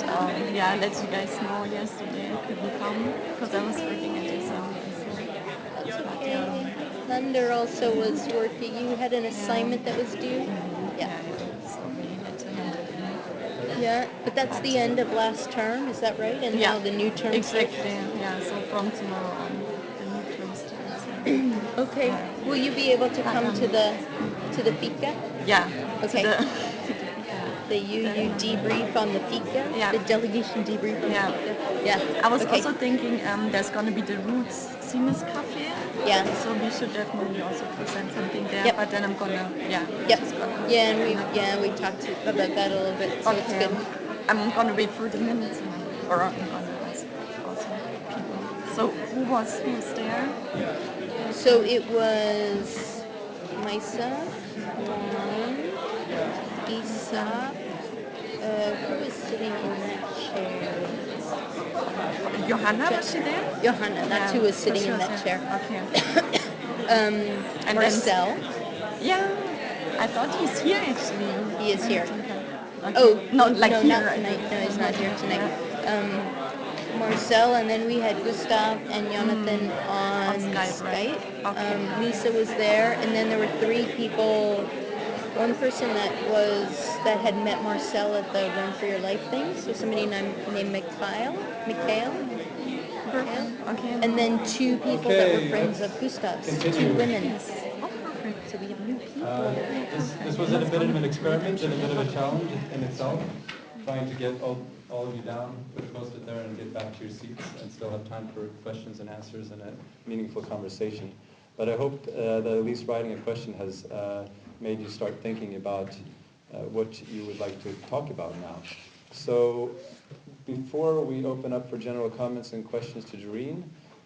let you guys know yesterday I couldn't come because I was working at Geocentrum. That's okay. Thunder also was working. You had an assignment that was due? Yeah. So we had to hand it in. Yeah, but that's the end of last term, is that right? And now the new term exactly. starts? Yeah, so from tomorrow on the new term starts. Okay. Yeah. Will you be able to come to the fika? Yeah. Okay. To You debrief on the fika? Yeah. The delegation debrief on the fika? Yeah. I was okay. also thinking there's going to be the Roots CEMUS Cafe. Yeah. So we should definitely also present something there. Yep. But then I'm gonna, Yep. Yeah, and we talked about that a little bit, so it's good. I'm gonna wait for the minutes, or I'm gonna ask also people. So who's there? So it was myself, Juan, Isa. Who was sitting in that chair? Johanna, was she there? Johanna, that's who was sitting in that chair. Okay. And Marcel. Yeah, I thought he's here actually. He is here. Okay. Oh, not not here. tonight. No, he's not here tonight. Marcel, and then we had Gustav and Jonathan on Skype. Right? Okay. Lisa was there, and then there were three people. One person that had met Marcel at the Run for Your Life thing, so somebody named Mikhail. Okay. And then two people that were friends of Gustav's, two women. Oh, perfect. So we have new people. This was a bit of an experiment and a bit of a challenge in itself, trying to get all of you down, put a post-it there, and get back to your seats, and still have time for questions and answers and a meaningful conversation. But I hope that at least writing a question has made you start thinking about what you would like to talk about now. So before we open up for general comments and questions to Doreen,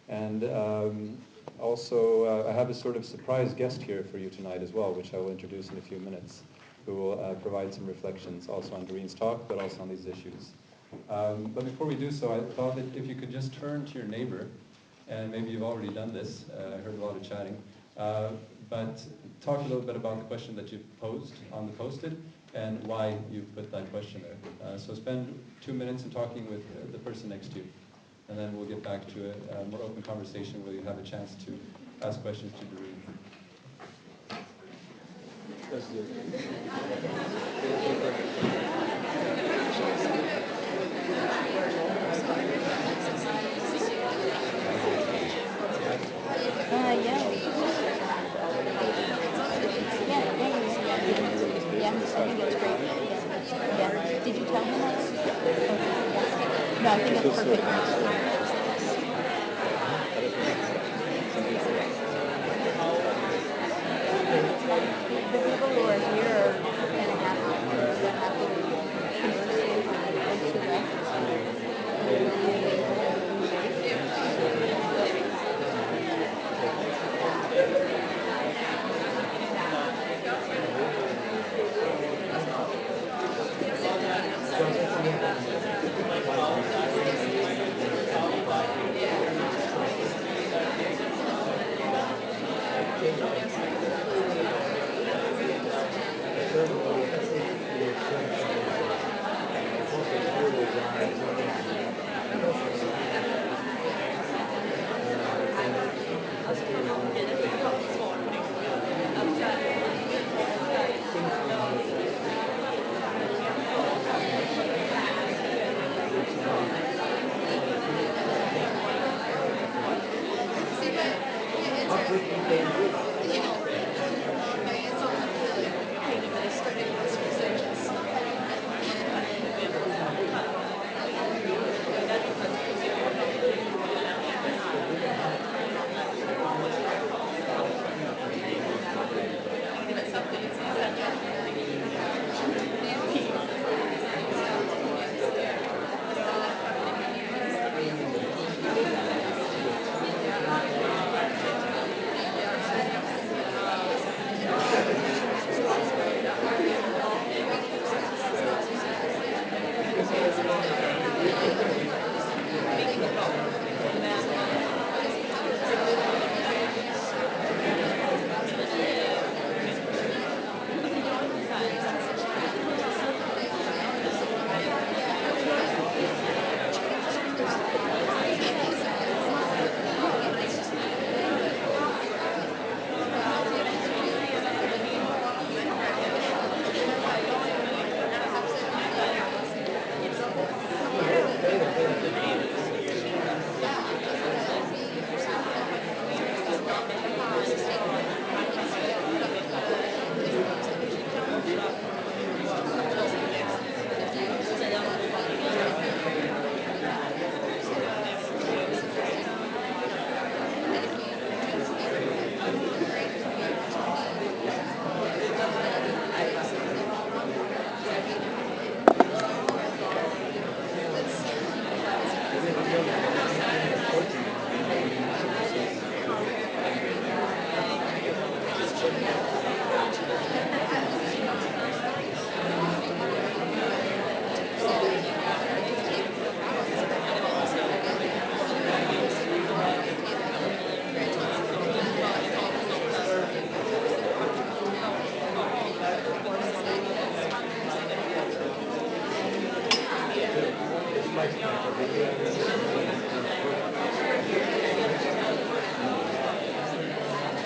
and also I have a sort of surprise guest here for you tonight as well, which I will introduce in a few minutes, who will provide some reflections also on Doreen's talk, but also on these issues. But before we do so, I thought that if you could just turn to your neighbor, and maybe you've already done this, I heard a lot of chatting, but talk a little bit about the question that you've posed on the post-it and why you put that question there. So spend 2 minutes in talking with the person next to you, and then we'll get back to a more open conversation where you have a chance to ask questions to Doreen. Let's do it. Yeah, I think that's great. Yeah. Did you tell him that? No, I think it's perfect. The people who are here are kind of happy to converse with the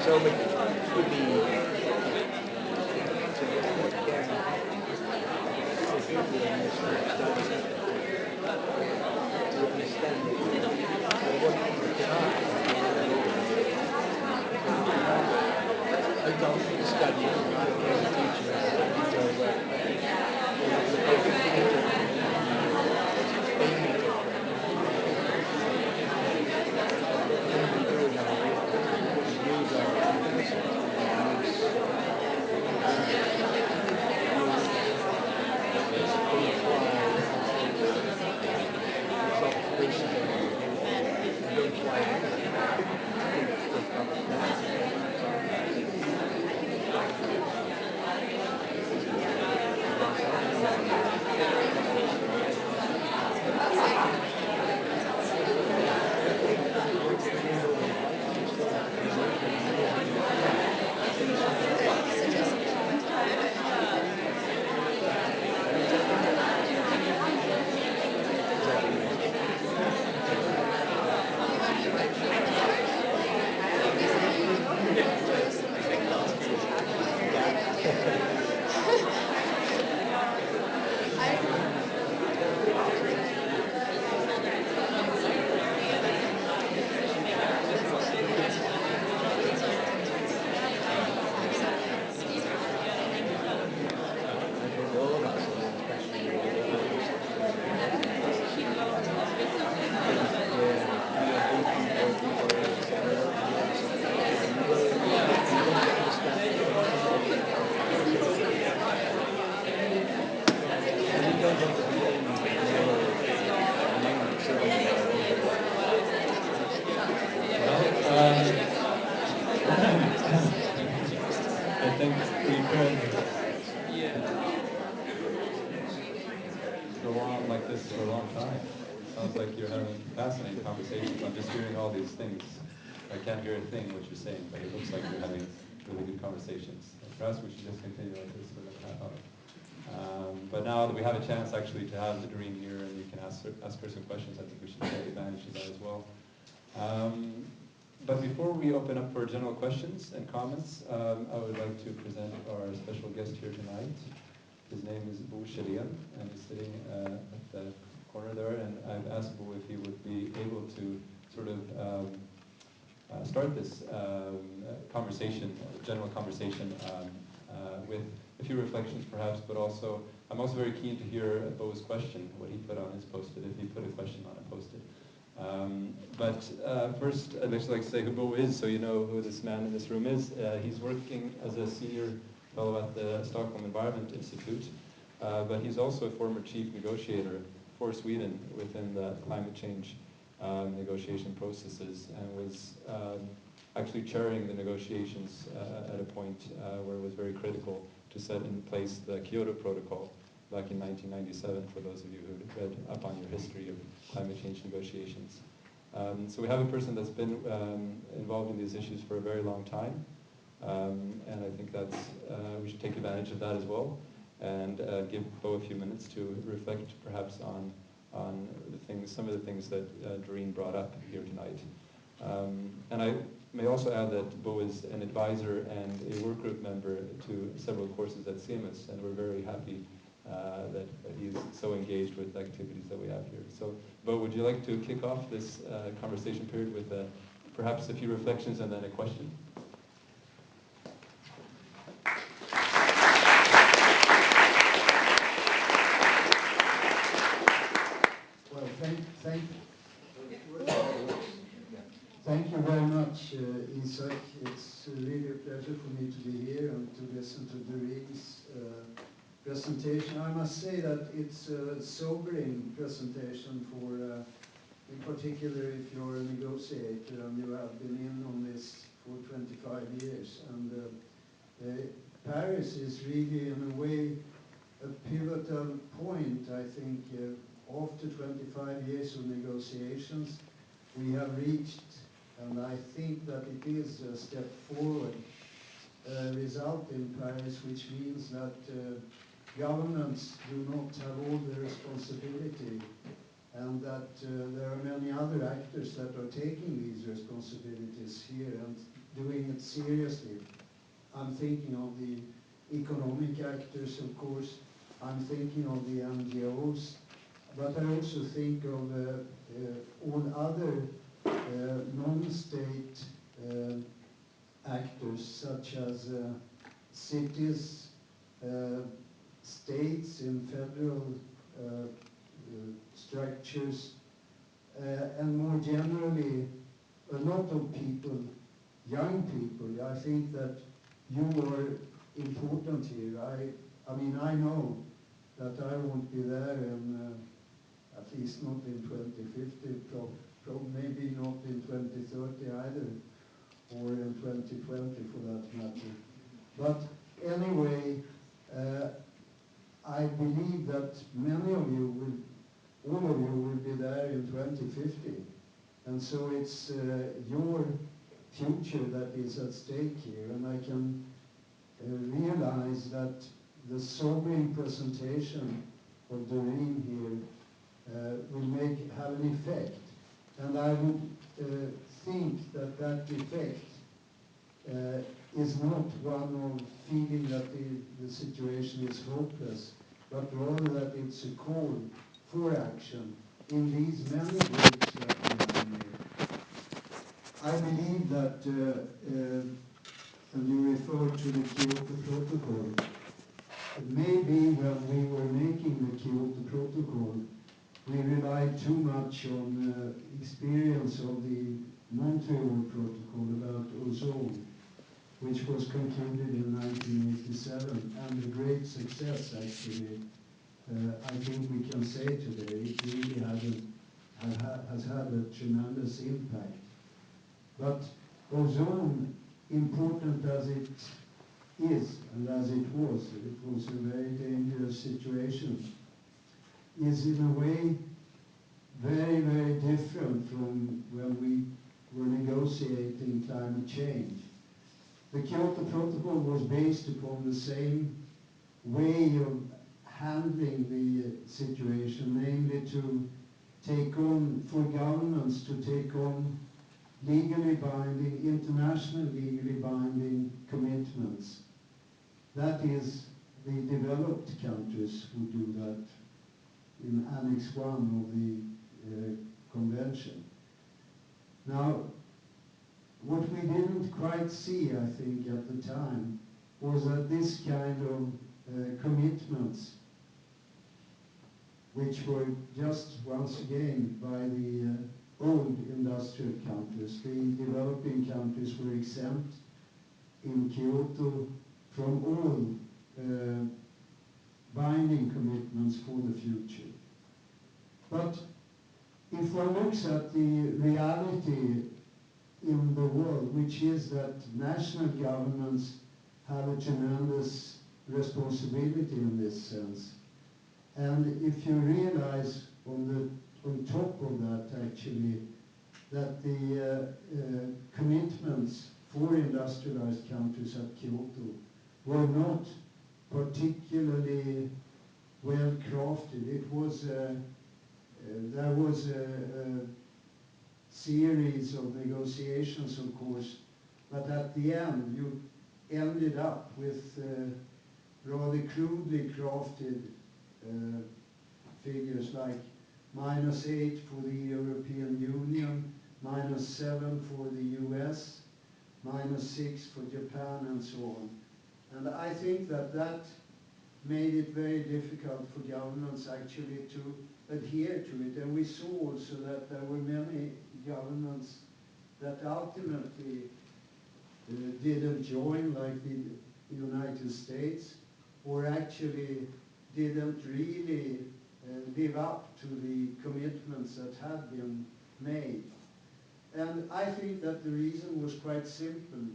So it would be think we could go on like this for a long time. Sounds like you're having fascinating conversations. I'm just hearing all these things. I can't hear a thing what you're saying, but it looks like you're having really good conversations. Perhaps we should just continue like this for another half hour. But now that we have a chance actually to have Doreen here and you can ask her some questions, I think we should take advantage of that as well. But before we open up for general questions and comments, I would like to present our special guest here tonight. His name is Bo Kjellén, and he's sitting at the corner there, and I've asked Bo if he would be able to sort of start this conversation, general conversation, with a few reflections perhaps, but also, I'm also very keen to hear Bo's question, what he put on his post-it, if he put a question on a post-it. But first, I'd just like to say who Bo is, so you know who this man in this room is. He's working as a senior fellow at the Stockholm Environment Institute, but he's also a former chief negotiator for Sweden within the climate change negotiation processes, and was actually chairing the negotiations at a point where it was very critical to set in place the Kyoto Protocol back in 1997, for those of you who read up on your history of climate change negotiations. So we have a person that's been involved in these issues for a very long time, and I think that's, we should take advantage of that as well, and give Bo a few minutes to reflect perhaps on the things, some of the things that Doreen brought up here tonight. And I may also add that Bo is an advisor and a work group member to several courses at CEMUS, and we're very happy that he's so engaged with the activities that we have here. So, Bo, would you like to kick off this conversation period with perhaps a few reflections and then a question? Well, thank you very much, Isak. It's really a pleasure for me to be here and to listen to Doreen's presentation. I must say that it's a sobering presentation for, in particular, if you're a negotiator and you have been in on this for 25 years. And Paris is really, in a way, a pivotal point, I think. After 25 years of negotiations, we have reached, and I think that it is a step forward, result in Paris, which means that governments do not have all the responsibility, and that there are many other actors that are taking these responsibilities here and doing it seriously. I'm thinking of the economic actors, of course. I'm thinking of the NGOs, but I also think of all other non-state actors, such as cities, states in federal structures, and more generally, a lot of people, young people. I think that you are important here. I mean, I know that I won't be there in, at least not in 2050, maybe not in 2030 either, or in 2020 for that matter. But anyway, I believe that many of you will, all of you will be there in 2050. And so it's your future that is at stake here. And I can realize that the sobering presentation of Doreen here will have an effect. And I would think that that effect is not one of feeling that the situation is hopeless, but rather that it's a call for action in these many groups that we have here. I believe that, and you refer to the Kyoto Protocol, maybe when we were making the Kyoto Protocol, we relied too much on experience of the Montreal Protocol about ozone, which was concluded in 1987, and a great success, actually. I think we can say today it really has had a tremendous impact. But ozone, important as it is, and as it was a very dangerous situation, is in a way very, very different from when we were negotiating climate change. The Kyoto Protocol was based upon the same way of handling the situation, namely to take on, for governments to take on legally binding, international legally binding commitments. That is, the developed countries who do that in Annex 1 of the convention. Now, what we didn't quite see, I think, at the time, was that this kind of commitments, which were just once again by the old industrial countries, the developing countries were exempt in Kyoto from all binding commitments for the future. But if one looks at the reality in the world, which is that national governments have a tremendous responsibility in this sense, and if you realize on top of that actually that the commitments for industrialized countries at Kyoto were not particularly well crafted. It was there was a series of negotiations, of course, but at the end you ended up with rather crudely crafted figures like -8 for the European Union, -7 for the US, -6 for Japan, and so on. And I think that made it very difficult for governments actually to adhere to it. And we saw also that there were many governments that ultimately didn't join, like the United States, or actually didn't really live up to the commitments that had been made. And I think that the reason was quite simple.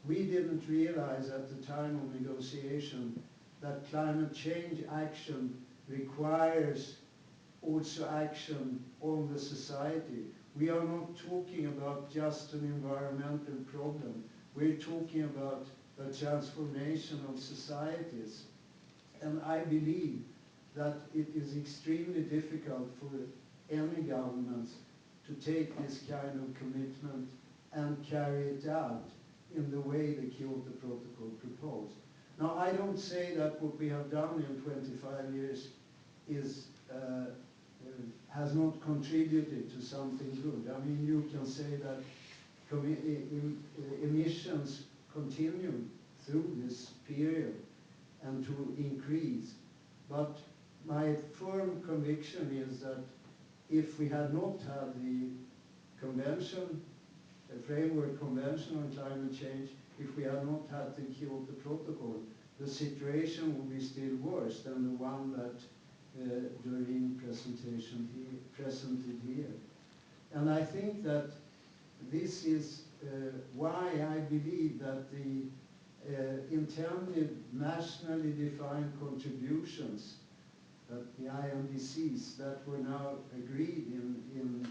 We didn't realize at the time of negotiation that climate change action requires also action on the society. We are not talking about just an environmental problem. We're talking about a transformation of societies. And I believe that it is extremely difficult for any governments to take this kind of commitment and carry it out in the way the Kyoto Protocol proposed. Now, I don't say that what we have done in 25 years is has not contributed to something good. I mean, you can say that emissions continue through this period and to increase. But my firm conviction is that if we had not had the convention, the framework convention on climate change, if we had not had the Kyoto Protocol, the situation would be still worse than the one that Doreen presented here. And I think that this is why I believe that the intended nationally defined contributions, that the INDCs that were now agreed in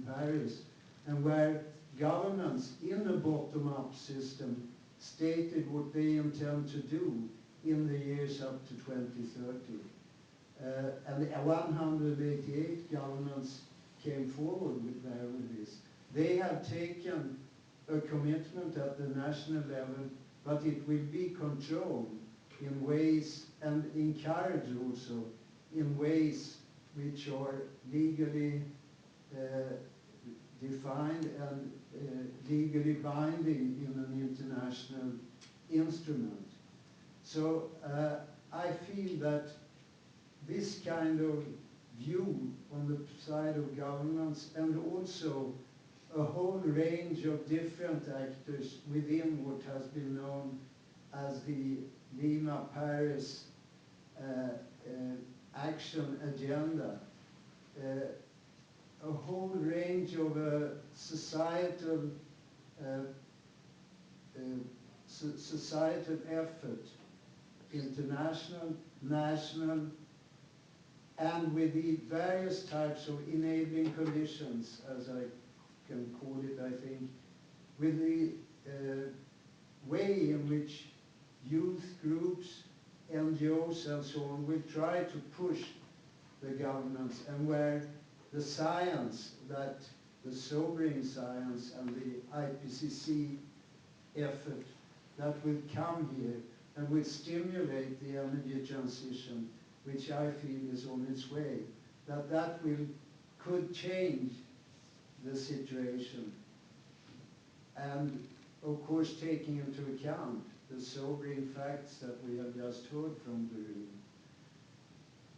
Paris, and where governments in a bottom-up system stated what they intend to do in the years up to 2030. And 188 governments came forward with this. They have taken a commitment at the national level, but it will be controlled in ways and encouraged also in ways which are legally defined and legally binding in an international instrument. So I feel that this kind of view on the side of governments, and also a whole range of different actors within what has been known as the Lima-Paris action agenda, a whole range of societal societal effort, international, national, and with the various types of enabling conditions, as I can call it, I think, with the way in which youth groups, NGOs and so on will try to push the governments, and where the science, that the sobering science and the IPCC effort that will come here and will stimulate the energy transition, which I feel is on its way, that could change the situation. And of course taking into account the sobering facts that we have just heard from Doreen.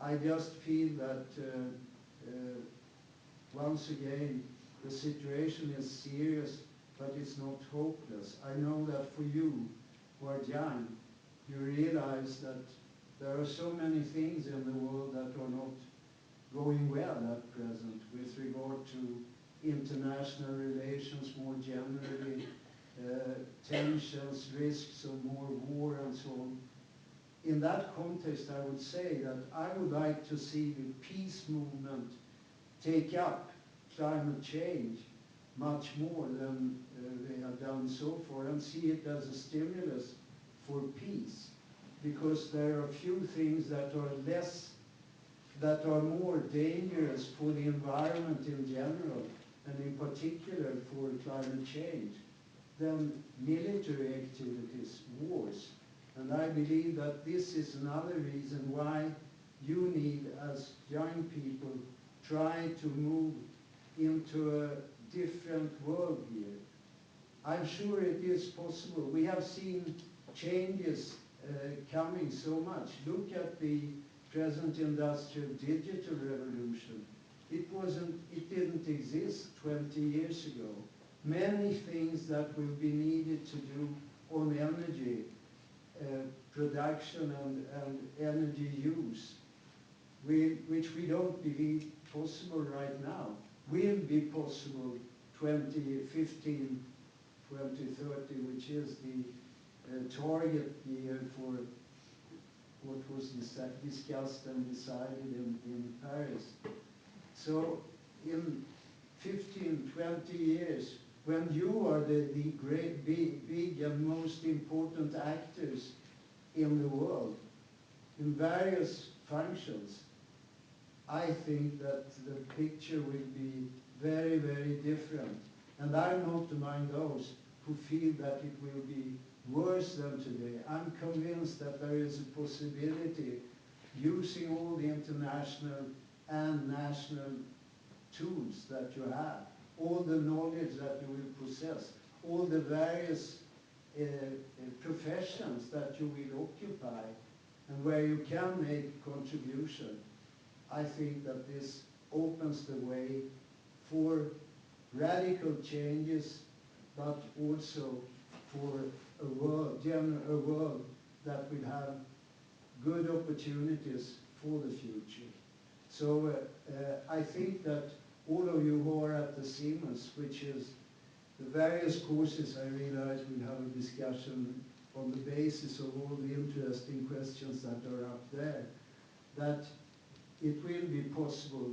I just feel that once again the situation is serious, but it's not hopeless. I know that for you who are young, you realize that there are so many things in the world that are not going well at present with regard to international relations more generally, tensions, risks of more war and so on. In that context, I would say that I would like to see the peace movement take up climate change much more than they have done so far, and see it as a stimulus for peace. Because there are few things that are more dangerous for the environment in general, and in particular for climate change, than military activities, wars. And I believe that this is another reason why you need, as young people, try to move into a different world here. I'm sure it is possible. We have seen changes coming so much. Look at the present industrial digital revolution. It didn't exist 20 years ago. Many things that will be needed to do on energy production and energy use, which we don't believe possible right now, will be possible 2015, 2030, which is the target year for what was discussed and decided in Paris. So in 15, 20 years, when you are the great, big and most important actors in the world, in various functions, I think that the picture will be very, very different. And I'm not among those who feel that it will be worse than today. I'm convinced that there is a possibility, using all the international and national tools that you have, all the knowledge that you will possess, all the various professions that you will occupy, and where you can make a contribution. I think that this opens the way for radical changes, but also for a world that will have good opportunities for the future. So I think that all of you who are at the CEMUS, which is the various courses, I realize we'll have a discussion on the basis of all the interesting questions that are up there, that it will be possible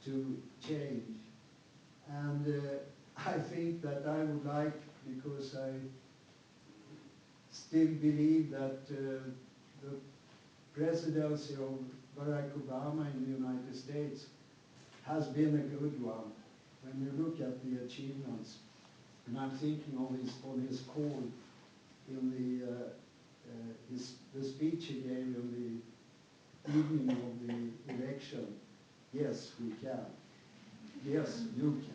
to change. And I think that I would like, because I still believe that the presidency of Barack Obama in the United States has been a good one when you look at the achievements. And I'm thinking of his call in the speech he gave in the evening of the election. Yes, we can. Yes, you can.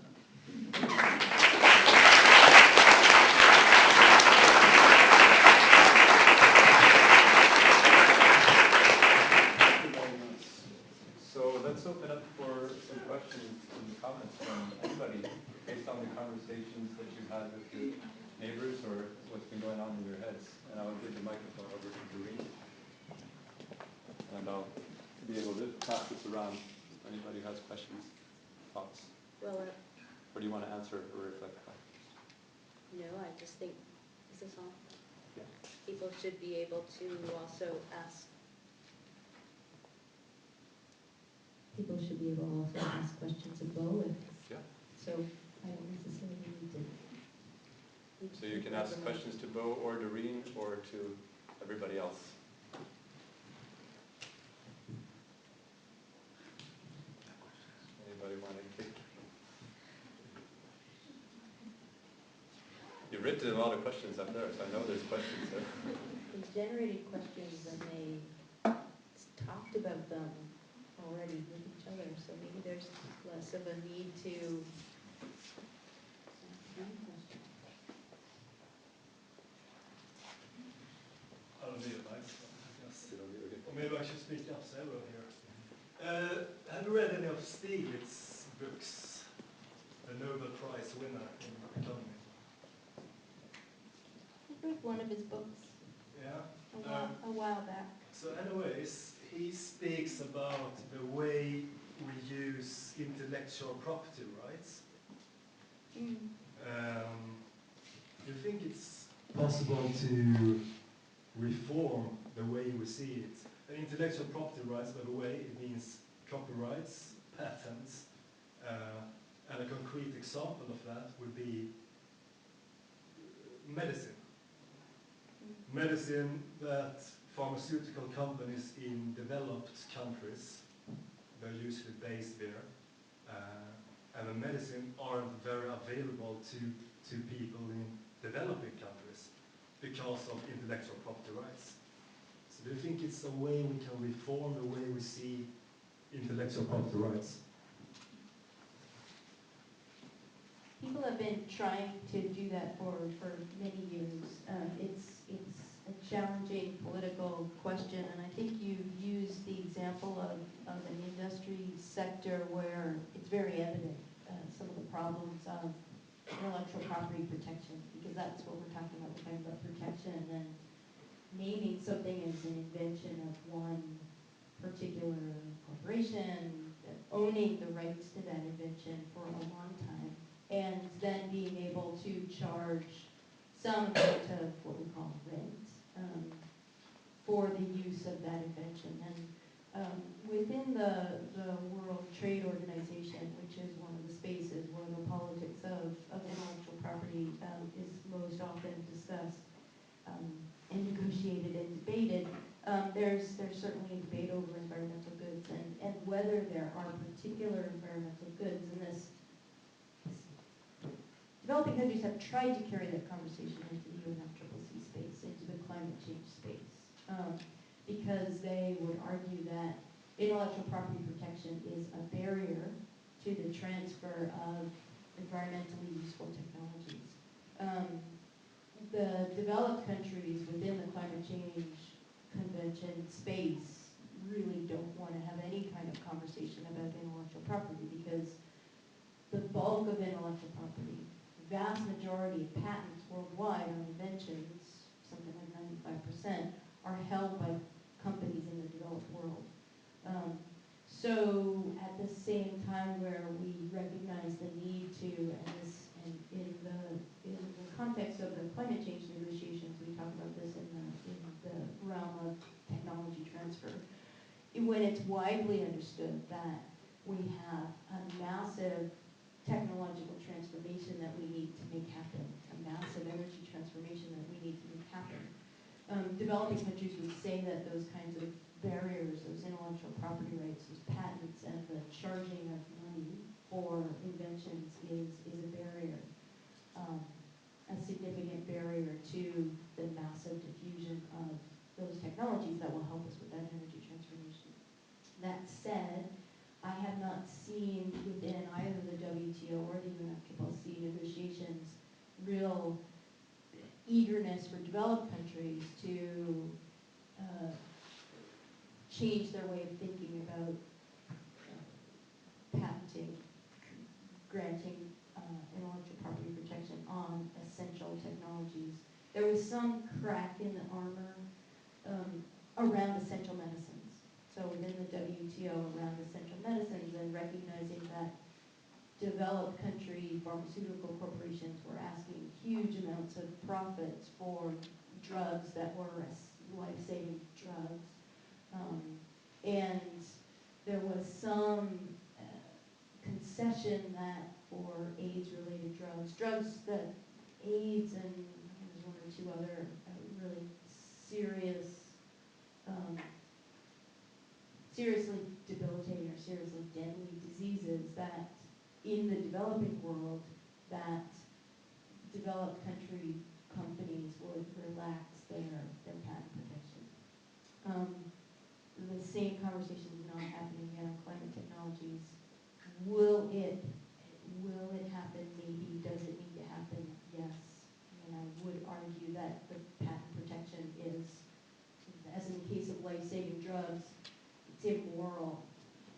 So let's open up for some questions and comments from anybody based on the conversations that you've had with your neighbors or what's been going on in your heads. And I'll give the microphone over to Doreen. And I'll be able to pass this around if anybody has questions, thoughts. Well, Or do you want to answer or reflect back? no, I just think, is this on? People should be able to also ask. People should be able to also ask questions of Bo. Yeah. So I don't necessarily need to. So you can ask questions to Bo or Doreen or to everybody else. Anybody want to kick? You've written a lot of questions up there, so I know there's questions there. They generated questions and they talked about them already with each other, so maybe there's less of a need to. I don't need a microphone, I guess. Or maybe I should speak up several here. Have you read any of Stiglitz's books? The Nobel Prize winner in economy. I read one of his books. Yeah. A while back. So anyways, he speaks about the way we use intellectual property rights. Mm. Do you think it's possible to reform the way we see it? And intellectual property rights, by the way, it means copyrights, patents, and a concrete example of that would be medicine. Medicine that pharmaceutical companies in developed countries, they're usually based there, and the medicine aren't very available to people in developing countries because of intellectual property rights. So do you think it's a way we can reform the way we see intellectual property rights? People have been trying to do that for many years. It's a challenging political question, and I think you've used the example of an industry sector where it's very evident some of the problems of intellectual property protection, because that's what we're talking about. We're talking about protection and naming something as an invention of one particular corporation, owning the rights to that invention for a long time, and then being able to charge some amount of what we call rent for the use of that invention. And within the World Trade Organization, which is one of the spaces where the politics of intellectual property is most often discussed and negotiated and debated, there's certainly a debate over environmental goods and whether there are particular environmental goods in this. Developing countries have tried to carry that conversation into the UNFCCC space, into the climate change space, because they would argue that intellectual property protection is a barrier to the transfer of environmentally useful technologies. The developed countries within the climate change convention space really don't want to have any kind of conversation about intellectual property, because the bulk of intellectual property, vast majority of patents worldwide on inventions, something like 95%, are held by companies in the developed world. So at the same time where we recognize the need to, and in the context of the climate change negotiations, we talk about this in the realm of technology transfer, when it's widely understood that we have a massive technological transformation that we need to make happen, a massive energy transformation that we need to make happen. Developing countries would say that those kinds of barriers, those intellectual property rights, those patents, and the charging of money for inventions is a barrier, a significant barrier to the massive diffusion of those technologies that will help us with that energy transformation. That said, I have not seen within either the WTO or the UNFCCC negotiations real eagerness for developed countries to change their way of thinking about patenting, granting intellectual property protection on essential technologies. There was some crack in the armor around essential medicines. So within the WTO around essential medicines, and recognizing that developed country pharmaceutical corporations were asking huge amounts of profits for drugs that were life-saving drugs. And there was some concession that for AIDS-related drugs that AIDS and there's one or two other really seriously debilitating or seriously deadly diseases that in the developing world that developed country companies would relax their patent protection. The same conversation is not happening yet on climate technologies. Will it happen? Maybe. Does it need to happen? Yes. And I would argue that the patent protection is, as in the case of life-saving drugs, it's immoral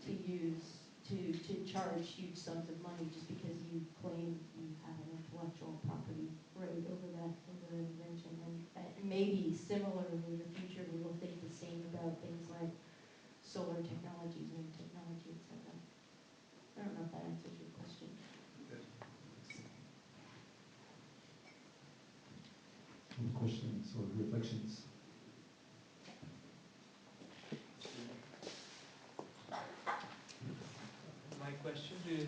to charge huge sums of money just because you claim you have an intellectual property right over that invention. And maybe similarly in the future we will think the same about things like solar technologies, wind technology, etc. I don't know if that answers your question. Any questions or reflections? My question is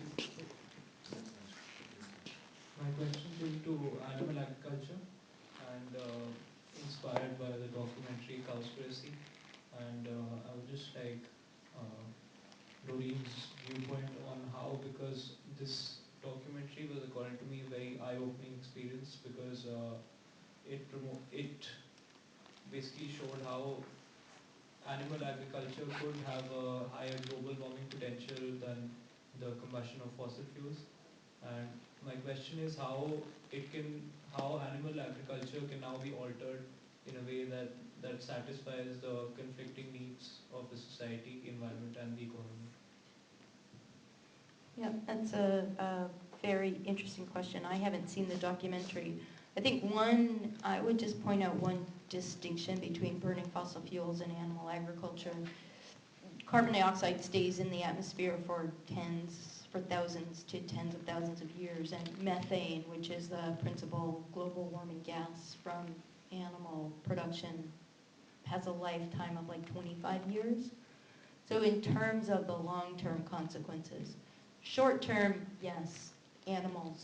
to animal agriculture and inspired by the documentary Cowspiracy, and I would just like Doreen's viewpoint on how, because this documentary was, according to me, a very eye-opening experience, because it basically showed how animal agriculture could have a higher global warming potential than the combustion of fossil fuels. And my question is how animal agriculture can now be altered in a way that satisfies the conflicting needs of the society, environment, and the economy. Yeah, that's a very interesting question. I haven't seen the documentary. I think I would just point out one distinction between burning fossil fuels and animal agriculture. Carbon dioxide stays in the atmosphere for thousands to tens of thousands of years, and methane, which is the principal global warming gas from animal production, has a lifetime of like 25 years. So in terms of the long-term consequences, short-term, yes, animal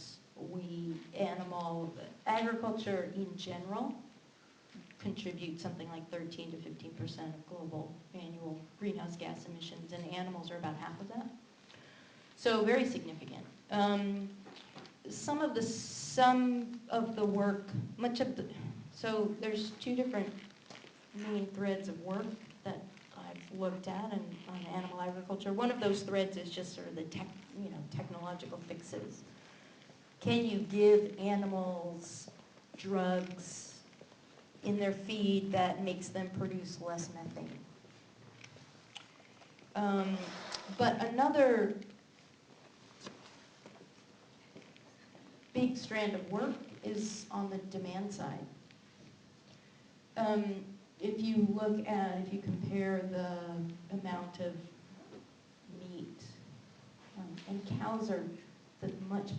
agriculture in general contributes something like 13 to 15% of global annual greenhouse gas emissions, and animals are about half of that. So very significant. Some of the work, so there's two different main threads of work that I've looked at on animal agriculture. One of those threads is just sort of the technological fixes. Can you give animals drugs in their feed that makes them produce less methane? But another big strand of work is on the demand side. If you compare the amount of meat, and cows are a much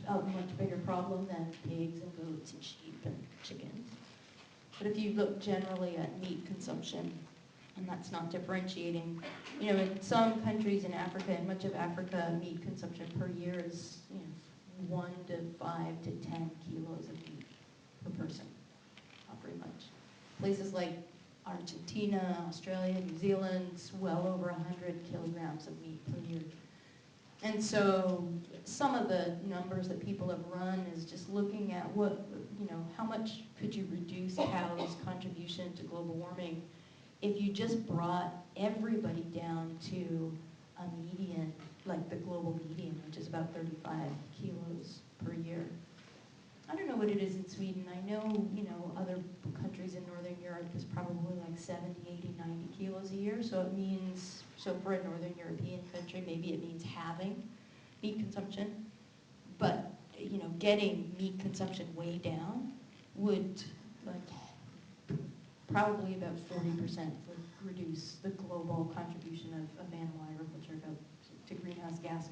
bigger problem than pigs and goats and sheep and chickens. But if you look generally at meat consumption, and that's not differentiating, in some countries in Africa, in much of Africa, meat consumption per year is 1 to 5 to 10 kilos of meat per person, not very much. Places like Argentina, Australia, New Zealand, well over 100 kilograms of meat per year. And so some of the numbers that people have run is just looking at how much could you reduce cows' contribution to global warming if you just brought everybody down to a median, like the global median, which is about 35 kilos per year. I don't know what it is in Sweden. I know, other countries in Northern Europe is probably like 70, 80, 90 kilos a year. So for a Northern European country, maybe it means halving meat consumption. But, getting meat consumption way down would, probably about 40% would reduce the global contribution of animal agriculture to greenhouse gas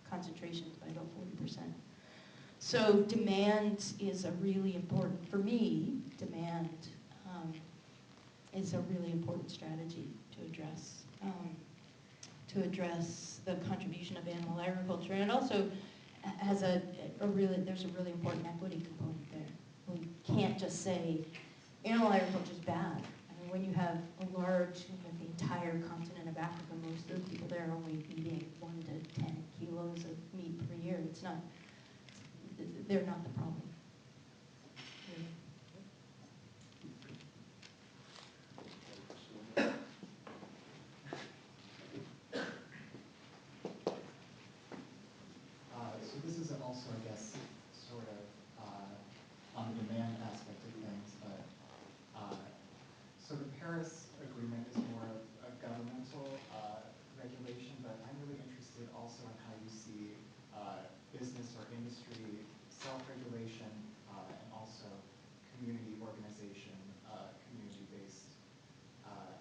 concentrations by about 40%. So demand is a really important, for me, demand is a really important strategy to address the contribution of animal agriculture. And it also has there's a really important equity component there. We can't just say animal agriculture is bad. I mean, when you have the entire continent of Africa, most of the people there are only eating 1 to 10 kilos of meat per year. They're not the problem. So this is also, I guess, sort of on the demand aspect of things, but so the Paris Agreement is more of a governmental regulation, but I'm really interested also in how you see business or industry self-regulation and also community organization, community-based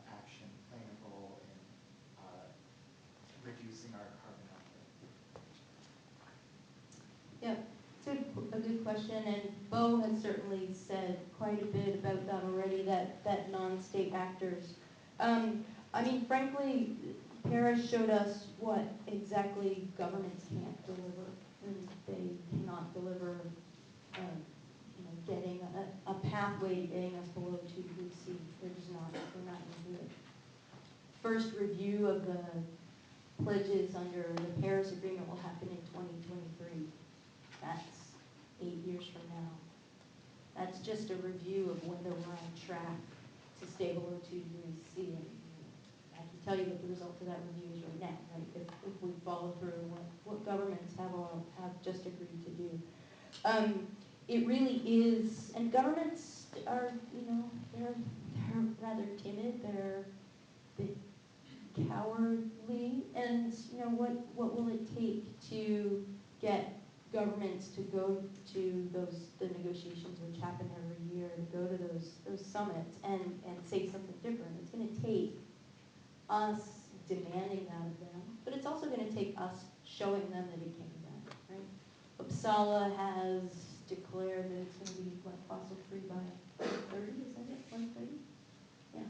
action playing a role in reducing our carbon output. Yeah, it's a good question, and Bo has certainly said quite a bit about that already, that non-state actors. I mean, frankly, Paris showed us what exactly governments can't deliver, and they cannot deliver getting a pathway getting us below 2 degrees C. They're not going to do it. First review of the pledges under the Paris Agreement will happen in 2023. That's 8 years from now. That's just a review of whether we're on track to stay below 2 degrees C. And I can tell you what the result of that review is right now, right? If we follow through what governments have just agreed to do. It really is, and governments are, they're rather timid. They're a bit cowardly, and what will it take to get governments to go to the negotiations which happen every year, to go to those summits and say something different? It's going to take us demanding that of them, but it's also going to take us showing them that it can be done, right? Uppsala has declared that it's going to be fossil free by 2030, is that it? 2030? Yeah.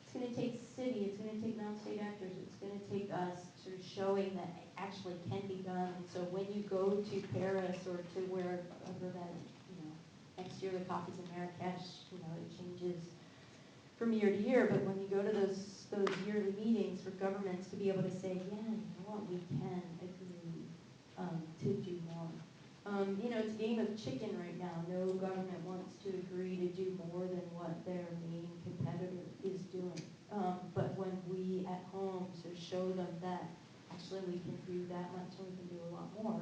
It's going to take city, it's going to take non-state actors, it's going to take us sort of showing that it actually can be done. So when you go to Paris or to wherever that, next year the COP is in Marrakesh, it changes from year to year, but when you go to those yearly meetings for governments to be able to say, yeah, you know what, we can agree to do more. It's a game of chicken right now. No government wants to agree to do more than what their main competitor is doing. But when we at home sort of show them that actually we can do that much and we can do a lot more,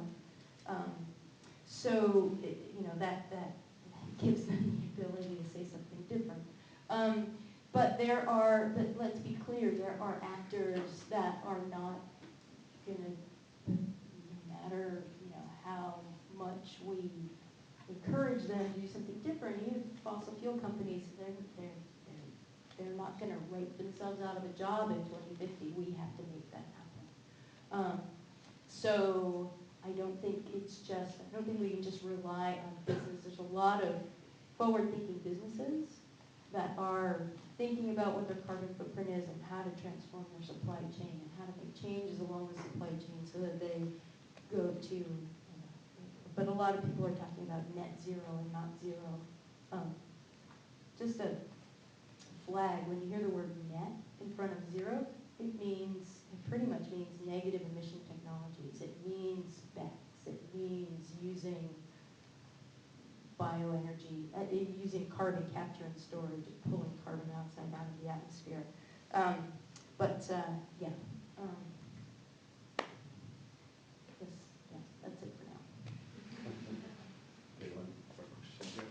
that gives them the ability to say something different. But let's be clear, there are actors that are not going to, no matter how much we encourage them to do something different. Even fossil fuel companies, they're not going to write themselves out of a job in 2050. We have to make that happen. So I don't think we can just rely on business. There's a lot of forward-thinking businesses that are thinking about what their carbon footprint is and how to transform their supply chain and how to make changes along the supply chain so that they go to, but a lot of people are talking about net zero and not zero. Just a flag, when you hear the word net in front of zero, it pretty much means negative emission technologies. It means BECCS. It means using bioenergy, using carbon capture and storage, pulling carbon outside out of the atmosphere. That's it for now. Okay, one more question here.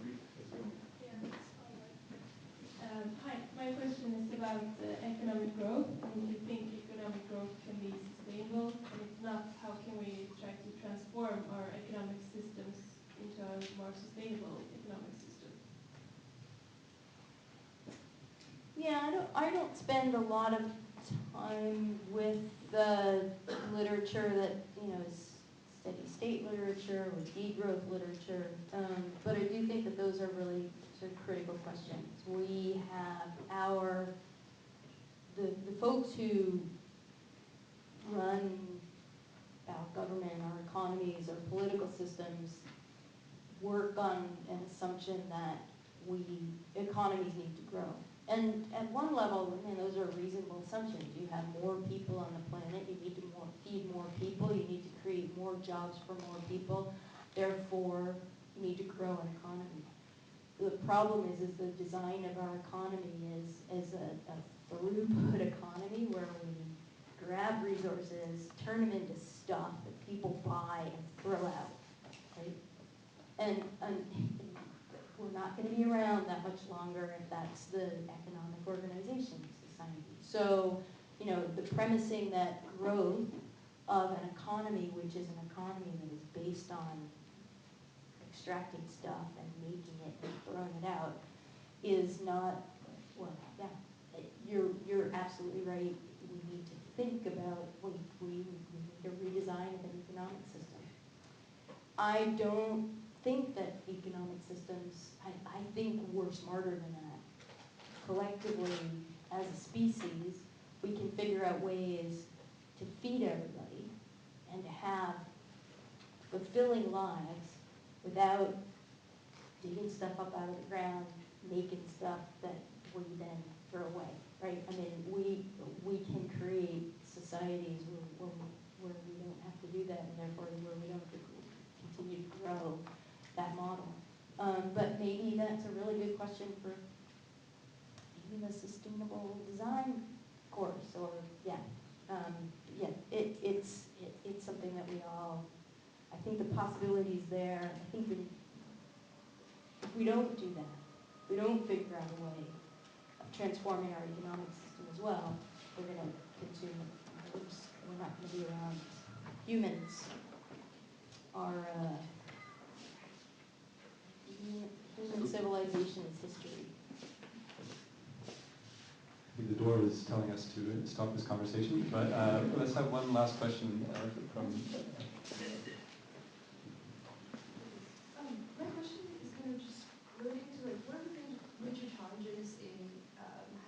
Brief as well. Yeah, all right. Hi, my question is about economic growth, and if you think economic growth can be sustainable, and if not, how can we try to transform our economic systems into a more sustainable economic system? Yeah, I don't spend a lot of time with the literature that, is steady state literature or degrowth literature. But I do think that those are really sort of critical questions. We have the folks who run our government, our economies, our political systems work on an assumption that economies need to grow. And at one level, those are reasonable assumptions. You have more people on the planet, you need to feed more people, you need to create more jobs for more people, therefore you need to grow an economy. The problem is the design of our economy is a throughput economy where we grab resources, turn them into stuff that people buy and throw out, right? And we're not going to be around that much longer if that's the economic organization of society. So, the premising that growth of an economy, which is an economy that is based on extracting stuff and making it and throwing it out, is not, well, yeah, you're absolutely right. We need to think about, we need a redesign of an economic system. I don't think that economic systems, I think we're smarter than that. Collectively, as a species, we can figure out ways to feed everybody and to have fulfilling lives without digging stuff up out of the ground, making stuff that we then throw away, right? We can create societies where we don't have to do that, and therefore where we don't have to continue to grow that model. But maybe that's a really good question for even a sustainable design course, or it's something that we all, I think the possibilities there. I think that if we don't do that, we don't figure out a way of transforming our economic system as well, we're going to consume it. We're not going to be around. Humans are human civilization is history. I think the door is telling us to stop this conversation, but let's have one last question from... My question is kind of just relating to one of the major challenges in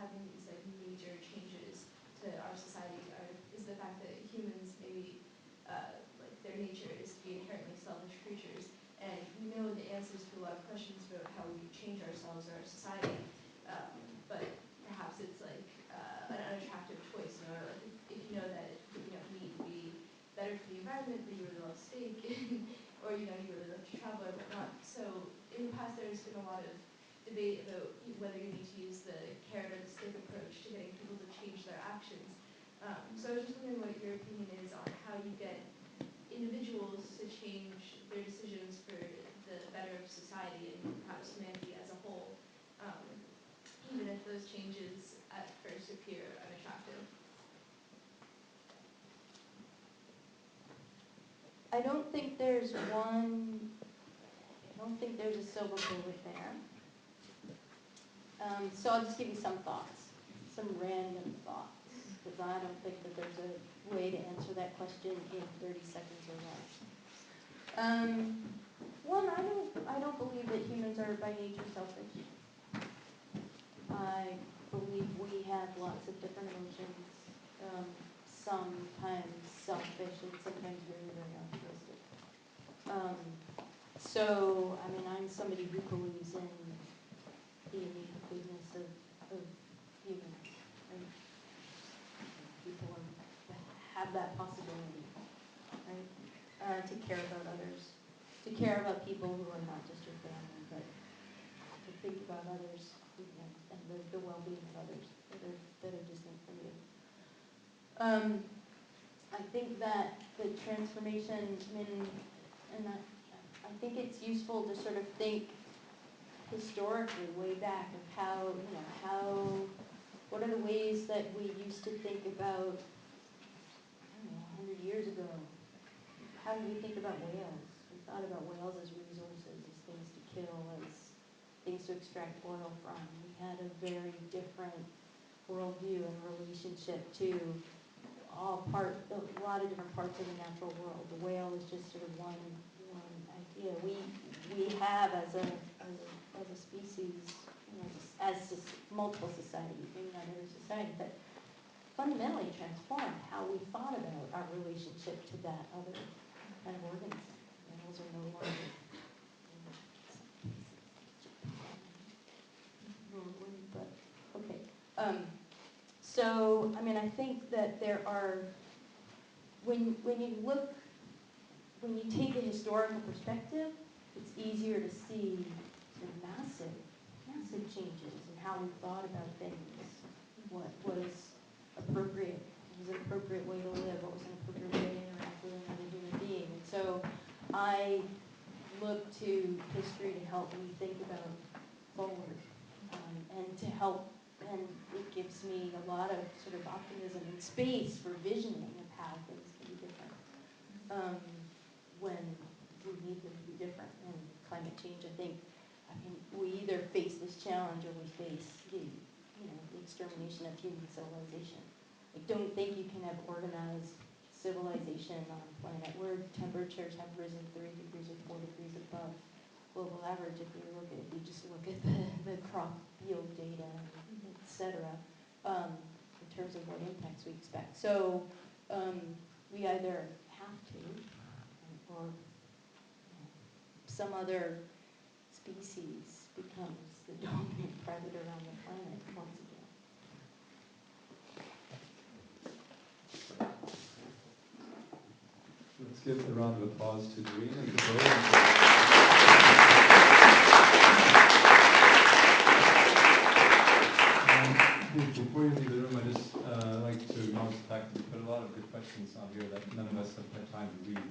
having these major changes to our society is the fact that humans maybe their nature is to be inherently selfish creatures, and we know the answers to a lot of questions about how we change ourselves or our society, but perhaps it's an unattractive choice. If you know that meat would be better for the environment, but you really love steak, or you really love to travel or whatnot. So in the past, there's been a lot of debate about whether you need to use the carrot or the stick approach to getting people to change their actions. So I was just wondering what your opinion is on how you get individuals to change their decisions for the better of society and perhaps humanity as a whole, even if those changes at first appear unattractive. I don't think there's a silver bullet there. So I'll just give you some thoughts, some random thoughts, because I don't think that there's a way to answer that question in 30 seconds or less. One, I don't believe that humans are by nature selfish. I believe we have lots of different emotions, sometimes selfish and sometimes very, very altruistic. So, I'm somebody who believes in the innate goodness of humans, right? People have that possibility, right? To care about others, to care about people who are not just your family, but to think about others and the well-being of others that are distant from you. I think that the transformation, I think it's useful to sort of think historically way back of what are the ways that we used to think about, 100 years ago. How did we think about whales? We thought about whales as resources, as things to kill, as things to extract oil from. We had a very different worldview and relationship to all part, a lot of different parts of the natural world. The whale is just sort of one idea. We have as a species, as multiple societies, maybe not every society, but fundamentally transformed how we thought about our relationship to that other kind of organism. Animals are no longer but okay. So I mean, I think that there are when you take a historical perspective, it's easier to see the massive changes in how we thought about things. What was appropriate? What was an appropriate way to live? What was an appropriate way to interact with another human being? And so I look to history to help me think about forward, and to help, and it gives me a lot of sort of optimism and space for visioning of how things can be different when we need them to be different. And climate change, I mean, we either face this challenge or we face the extermination of human civilization. I don't think you can have organized civilization on a planet where temperatures have risen 3 degrees or 4 degrees above global average. If you just look at the crop yield data, et cetera, in terms of what impacts we expect. So we either have to, or some other species becomes the dominant predator on the planet once again. Let's give a round of applause to Doreen and to Bo. Before you leave the room, I just like to acknowledge the fact that you put a lot of good questions on here that none of us have had time to read.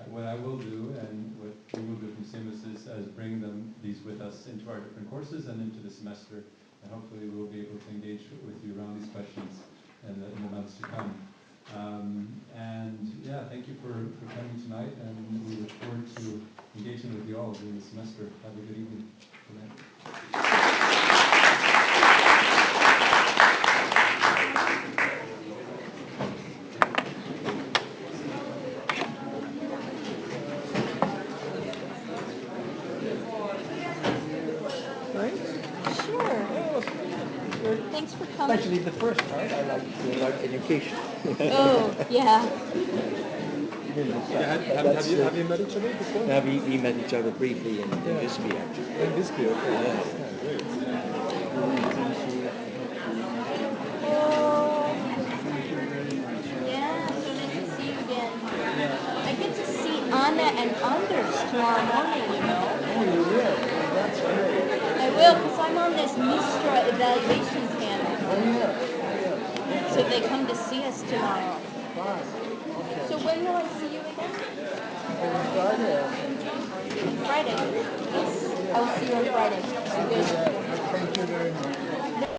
What I will do, and what we will do from CEMUS, is bring these with us into our different courses and into the semester, and hopefully we'll be able to engage with you around these questions in the months to come. And yeah, thank you for coming tonight, and we look forward to engaging with you all during the semester. Have a good evening. Good night. Thanks for coming. Actually, the first part I like about education. Oh, yeah. Have you met each other before? Yeah, we met each other briefly in Visby, actually. In Visby, okay. Yes. Yeah, great. Yeah, so nice to see you again. I get to see Anna and Anders tomorrow morning, you know. Oh, you will? That's great. I will, because I'm on this Mistra evaluation panel. Oh, yeah. So they come to see us tomorrow. Fine. Okay. So when will I see you again? On Friday. On Friday? Yes. I will see you on Friday. Good. Thank you very much.